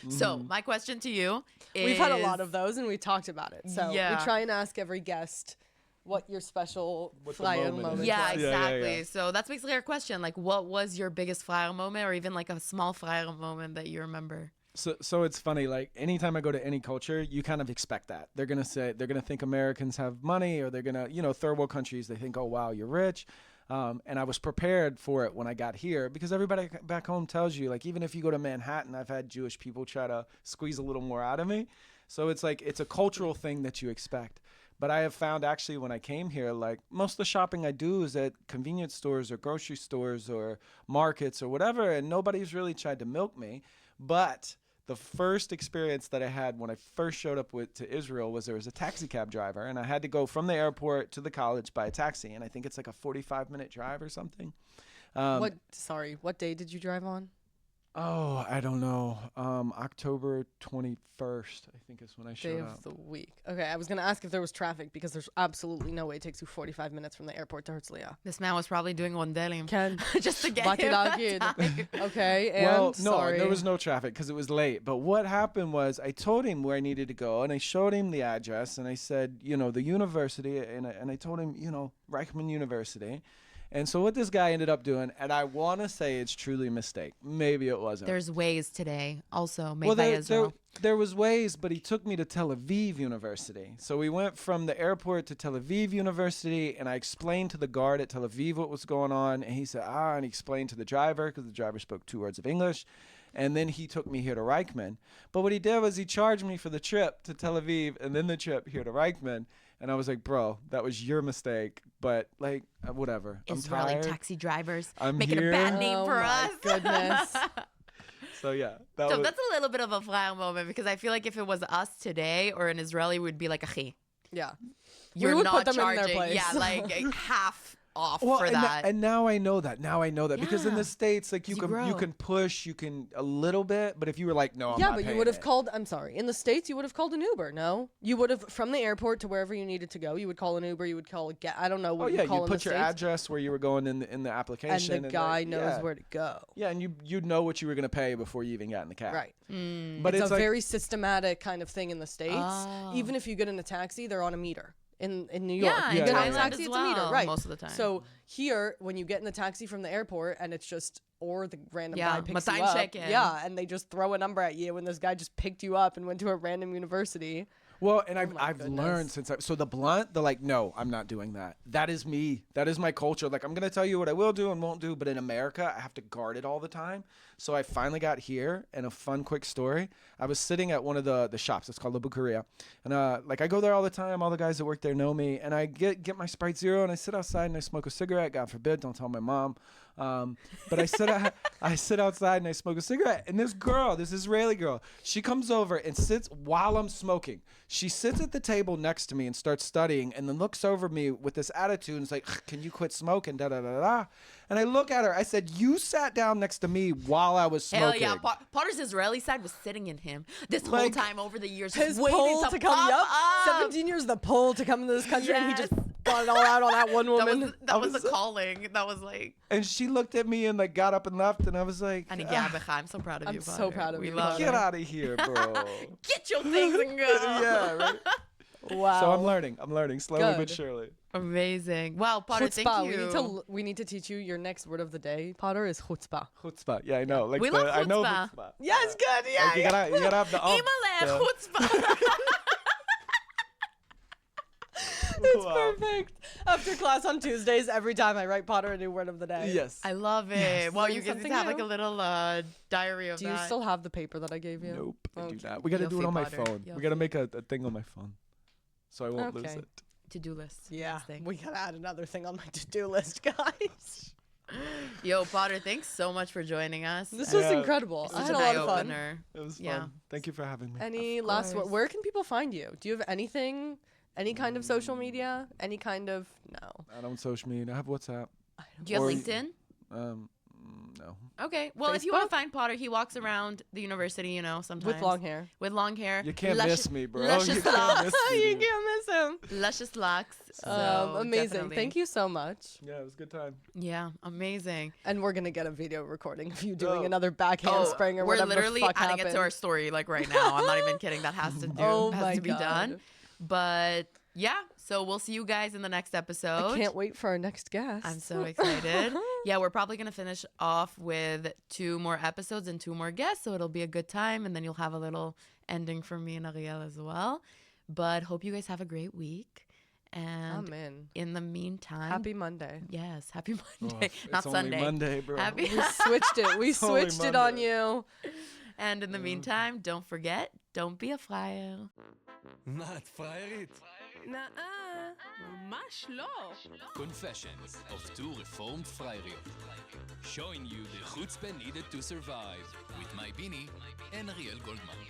[SPEAKER 3] life. So my question to you is...
[SPEAKER 5] We've had a lot of those, and we talked about it. So
[SPEAKER 3] Yeah.
[SPEAKER 5] we try and ask every guest what your special
[SPEAKER 2] What the
[SPEAKER 5] flyer
[SPEAKER 2] moment
[SPEAKER 5] moment
[SPEAKER 2] is.
[SPEAKER 3] Yeah,
[SPEAKER 5] was.
[SPEAKER 2] Yeah, yeah,
[SPEAKER 3] exactly.
[SPEAKER 2] yeah.
[SPEAKER 3] So that's basically our question. Like, what was your biggest friar moment, or even like a small friar moment that you remember?
[SPEAKER 2] So it's funny, like anytime I go to any culture, you kind of expect that. They're going to think Americans have money, or they're going to, third world countries, they think, oh, wow, you're rich. And I was prepared for it when I got here, because everybody back home tells you, like, even if you go to Manhattan, I've had Jewish people try to squeeze a little more out of me. So it's like, it's a cultural thing that you expect. But I have found actually when I came here, like most of the shopping I do is at convenience stores or grocery stores or markets or whatever. And nobody's really tried to milk me. But the first experience that I had when I first showed up to Israel was there was a taxi cab driver, and I had to go from the airport to the college by a taxi. And I think it's like a 45-minute drive or something.
[SPEAKER 5] What day did you drive on?
[SPEAKER 2] Oh, I don't know. October 21st, I think is when I
[SPEAKER 5] Day
[SPEAKER 2] showed
[SPEAKER 5] of
[SPEAKER 2] up.
[SPEAKER 5] the week. Okay, I was gonna ask if there was traffic because there's absolutely no way it takes you 45 minutes from the airport to Herzliya.
[SPEAKER 3] This man was probably doing one daily
[SPEAKER 5] Ken,
[SPEAKER 3] just to get
[SPEAKER 5] back it
[SPEAKER 3] him
[SPEAKER 5] out
[SPEAKER 3] that
[SPEAKER 5] again.
[SPEAKER 3] time.
[SPEAKER 5] Okay, and
[SPEAKER 2] Well, no,
[SPEAKER 5] sorry.
[SPEAKER 2] there was no traffic because it was late. But what happened was I told him where I needed to go, and I showed him the address, and I said, the university, and I told him, Reichman University. And so what this guy ended up doing, and I want to say it's truly a mistake. Maybe it wasn't.
[SPEAKER 3] There's ways today, also made
[SPEAKER 2] well,
[SPEAKER 3] by
[SPEAKER 2] there,
[SPEAKER 3] Israel.
[SPEAKER 2] there was ways, but he took me to Tel Aviv University. So we went from the airport to Tel Aviv University, and I explained to the guard at Tel Aviv what was going on, and he said, and he explained to the driver, because the driver spoke 2 words of English, and then he took me here to Reichman. But what he did was he charged me for the trip to Tel Aviv and then the trip here to Reichman, and I was like, bro, that was your mistake, but like, whatever.
[SPEAKER 3] Israeli
[SPEAKER 2] I'm tired.
[SPEAKER 3] taxi drivers
[SPEAKER 2] I'm
[SPEAKER 3] making
[SPEAKER 2] here.
[SPEAKER 3] a bad name
[SPEAKER 5] Oh
[SPEAKER 3] for
[SPEAKER 5] my
[SPEAKER 3] us.
[SPEAKER 5] goodness.
[SPEAKER 2] So yeah,
[SPEAKER 3] So that's a little bit of a flag moment because I feel like if it was us today or an Israeli, we'd be like, "Achi,
[SPEAKER 5] Yeah.
[SPEAKER 3] you're
[SPEAKER 5] would
[SPEAKER 3] not
[SPEAKER 5] put them in their
[SPEAKER 3] charging."
[SPEAKER 5] place.
[SPEAKER 3] Yeah, like half off
[SPEAKER 2] well,
[SPEAKER 3] for
[SPEAKER 2] and,
[SPEAKER 3] that.
[SPEAKER 2] and now I know that. Now I know that because in
[SPEAKER 3] Yeah.
[SPEAKER 2] the States, like you
[SPEAKER 3] You
[SPEAKER 2] can
[SPEAKER 3] grow.
[SPEAKER 2] push, you can a little bit, but if you were like, no, I'm
[SPEAKER 5] Yeah,
[SPEAKER 2] not
[SPEAKER 5] but you
[SPEAKER 2] paying
[SPEAKER 5] would have
[SPEAKER 2] it.
[SPEAKER 5] called. I'm sorry. In the States, you would have called an Uber. No, you would have from the airport to wherever you needed to go. You would call an Uber. You would call a I don't know
[SPEAKER 2] Oh
[SPEAKER 5] what
[SPEAKER 2] yeah,
[SPEAKER 5] you call
[SPEAKER 2] you
[SPEAKER 5] in
[SPEAKER 2] put
[SPEAKER 5] the
[SPEAKER 2] your
[SPEAKER 5] States.
[SPEAKER 2] address where you were going in the
[SPEAKER 5] And
[SPEAKER 2] application,
[SPEAKER 5] the guy
[SPEAKER 2] like,
[SPEAKER 5] knows
[SPEAKER 2] yeah.
[SPEAKER 5] where to go.
[SPEAKER 2] Yeah, and you'd know what you were gonna pay before you even got in the cab.
[SPEAKER 5] Right.
[SPEAKER 2] But
[SPEAKER 5] It's
[SPEAKER 2] it's
[SPEAKER 5] a
[SPEAKER 2] like,
[SPEAKER 5] very systematic kind of thing in the States.
[SPEAKER 3] Oh.
[SPEAKER 5] Even if you get in a taxi, they're on a meter. In New York,
[SPEAKER 3] Yeah,
[SPEAKER 5] you
[SPEAKER 2] in
[SPEAKER 5] get in a
[SPEAKER 2] Thailand
[SPEAKER 5] taxi,
[SPEAKER 3] as
[SPEAKER 5] it's a meter,
[SPEAKER 3] well,
[SPEAKER 5] right?
[SPEAKER 3] most of the time.
[SPEAKER 5] So here, when you get in the taxi from the airport, and it's just or the random
[SPEAKER 3] Yeah,
[SPEAKER 5] guy picks you
[SPEAKER 3] Matime
[SPEAKER 5] up,
[SPEAKER 3] check-in.
[SPEAKER 5] yeah, and they just throw a number at you, and this guy just picked you up and went to a random university.
[SPEAKER 2] well, and I've
[SPEAKER 5] my
[SPEAKER 2] learned
[SPEAKER 5] goodness.
[SPEAKER 2] so the blunt, they're like, no, I'm not doing that. That is me. That is my culture. Like I'm gonna tell you what I will do and won't do, but in America, I have to guard it all the time. So I finally got here, and a fun, quick story. I was sitting at one of the shops. It's called La Bucaria, and like I go there all the time. All the guys that work there know me, and I get my Sprite Zero, and I sit outside and I smoke a cigarette. God forbid, don't tell my mom. But I sit outside and I smoke a cigarette, and this Israeli girl, she comes over and sits while I'm smoking. She sits at the table next to me and starts studying, and then looks over me with this attitude and is like, "Can you quit smoking?" Da da da da. And I look at her. I said, "You sat down next to me while I was
[SPEAKER 3] Hell
[SPEAKER 2] smoking."
[SPEAKER 3] yeah, Potter's Israeli side was sitting in him this whole
[SPEAKER 2] Like,
[SPEAKER 3] time over the years,
[SPEAKER 5] His
[SPEAKER 3] just waiting
[SPEAKER 5] pull to come
[SPEAKER 3] pop
[SPEAKER 5] up.
[SPEAKER 3] up.
[SPEAKER 5] 17 years, the pull to come into this country, and he just
[SPEAKER 3] Yes.
[SPEAKER 5] got it all out on that one woman.
[SPEAKER 3] That was the calling. That was like,
[SPEAKER 2] And she looked at me and like got up and left, and I was like,
[SPEAKER 3] and I'm so proud of
[SPEAKER 5] I'm
[SPEAKER 3] you.
[SPEAKER 5] so
[SPEAKER 3] Potter.
[SPEAKER 5] proud of
[SPEAKER 3] we
[SPEAKER 5] you,
[SPEAKER 3] love
[SPEAKER 5] Potter.
[SPEAKER 2] "Get
[SPEAKER 3] you.
[SPEAKER 2] out of here, bro."
[SPEAKER 3] Get your things and go.
[SPEAKER 2] Yeah, right.
[SPEAKER 5] Wow.
[SPEAKER 2] So I'm learning slowly but
[SPEAKER 5] Good.
[SPEAKER 2] surely.
[SPEAKER 3] Amazing. Wow, Potter, thank
[SPEAKER 5] Chutzpah.
[SPEAKER 3] you.
[SPEAKER 5] We need to teach you your next word of the day, Potter, is chutzpah.
[SPEAKER 2] Chutzpah. Yeah, I know. Like
[SPEAKER 3] We love
[SPEAKER 2] I know
[SPEAKER 3] chutzpah.
[SPEAKER 2] chutzpah.
[SPEAKER 5] Yes, good. Yeah.
[SPEAKER 2] Like, you gotta have the
[SPEAKER 3] Imale chutzpah.
[SPEAKER 5] It's
[SPEAKER 2] Wow.
[SPEAKER 5] perfect. After class on Tuesdays, every time I write Potter a new word of the day.
[SPEAKER 2] Yes.
[SPEAKER 3] I love it. Well,
[SPEAKER 5] Learn
[SPEAKER 3] you get to
[SPEAKER 5] something
[SPEAKER 3] have like
[SPEAKER 5] new.
[SPEAKER 3] a little diary of
[SPEAKER 5] Do you
[SPEAKER 3] that.
[SPEAKER 5] still have the paper that I gave you?
[SPEAKER 2] Nope. I do
[SPEAKER 5] Okay.
[SPEAKER 2] not. We gotta do it
[SPEAKER 3] Yofi
[SPEAKER 2] on my
[SPEAKER 3] Potter.
[SPEAKER 2] phone. We
[SPEAKER 3] Yofi.
[SPEAKER 2] gotta make a thing on my phone, so I won't lose
[SPEAKER 5] Okay.
[SPEAKER 2] it.
[SPEAKER 3] to-do list?
[SPEAKER 5] Yeah.
[SPEAKER 3] next thing.
[SPEAKER 5] We gotta add another thing on my to-do list, guys.
[SPEAKER 3] Yo, Potter, thanks so much for joining us.
[SPEAKER 5] This was
[SPEAKER 2] Yeah.
[SPEAKER 5] incredible.
[SPEAKER 3] This
[SPEAKER 5] I
[SPEAKER 3] was
[SPEAKER 5] had a
[SPEAKER 3] an
[SPEAKER 5] lot of fun.
[SPEAKER 3] eye-opener.
[SPEAKER 2] It was fun.
[SPEAKER 3] Yeah.
[SPEAKER 2] Thank you for having me.
[SPEAKER 5] Any
[SPEAKER 3] Of
[SPEAKER 5] last word?
[SPEAKER 3] course.
[SPEAKER 5] Where can people find you? Do you have anything? Any kind of social media? Any kind of no?
[SPEAKER 2] I don't social media. I have WhatsApp.
[SPEAKER 3] Do you have
[SPEAKER 2] Or-
[SPEAKER 3] LinkedIn?
[SPEAKER 2] No.
[SPEAKER 3] Okay. Well, if you want
[SPEAKER 5] Facebook?
[SPEAKER 3] to find Potter, he walks around the university, sometimes.
[SPEAKER 5] With long hair.
[SPEAKER 3] With long hair.
[SPEAKER 2] You can't
[SPEAKER 3] luscious-
[SPEAKER 2] miss me, bro.
[SPEAKER 3] Luscious
[SPEAKER 2] You can't
[SPEAKER 3] locks.
[SPEAKER 2] miss me,
[SPEAKER 5] You
[SPEAKER 2] dude.
[SPEAKER 5] can't miss him.
[SPEAKER 3] Luscious locks. So
[SPEAKER 5] Amazing.
[SPEAKER 3] definitely.
[SPEAKER 5] Thank you so much.
[SPEAKER 2] Yeah, it was a good time.
[SPEAKER 3] Yeah, amazing.
[SPEAKER 5] And we're gonna get a video recording of you doing
[SPEAKER 2] Oh.
[SPEAKER 5] another backhand spring or
[SPEAKER 3] we're
[SPEAKER 5] whatever
[SPEAKER 3] literally
[SPEAKER 5] the fuck
[SPEAKER 3] adding
[SPEAKER 5] happened.
[SPEAKER 3] it to our story like right now. I'm not even kidding. That has to do
[SPEAKER 5] Oh
[SPEAKER 3] has
[SPEAKER 5] my
[SPEAKER 3] to be done.
[SPEAKER 5] God.
[SPEAKER 3] But yeah, so we'll see you guys in the next episode.
[SPEAKER 5] I can't wait for our next guest.
[SPEAKER 3] I'm so excited. Yeah, we're probably going to finish off with 2 more episodes and 2 more guests, so it'll be a good time, and then you'll have a little ending from me and Ariel as well. But hope you guys have a great week. And
[SPEAKER 5] Amen.
[SPEAKER 3] in the meantime,
[SPEAKER 5] Happy Monday.
[SPEAKER 3] yes, happy
[SPEAKER 2] Oh,
[SPEAKER 3] Monday,
[SPEAKER 2] it's
[SPEAKER 3] not
[SPEAKER 2] only
[SPEAKER 3] Sunday.
[SPEAKER 2] Monday, bro.
[SPEAKER 3] Happy.
[SPEAKER 5] We switched it. We
[SPEAKER 2] It's only
[SPEAKER 5] switched it on
[SPEAKER 2] Monday.
[SPEAKER 5] you.
[SPEAKER 3] And in the meantime, don't forget, don't be a flyer.
[SPEAKER 4] מה, את פריירית?
[SPEAKER 6] נאה, ממש לא.
[SPEAKER 4] Confessions of 2 reformed Freiriots. Showing you the chutzpah needed to survive with my Bini and Ariel Goldman.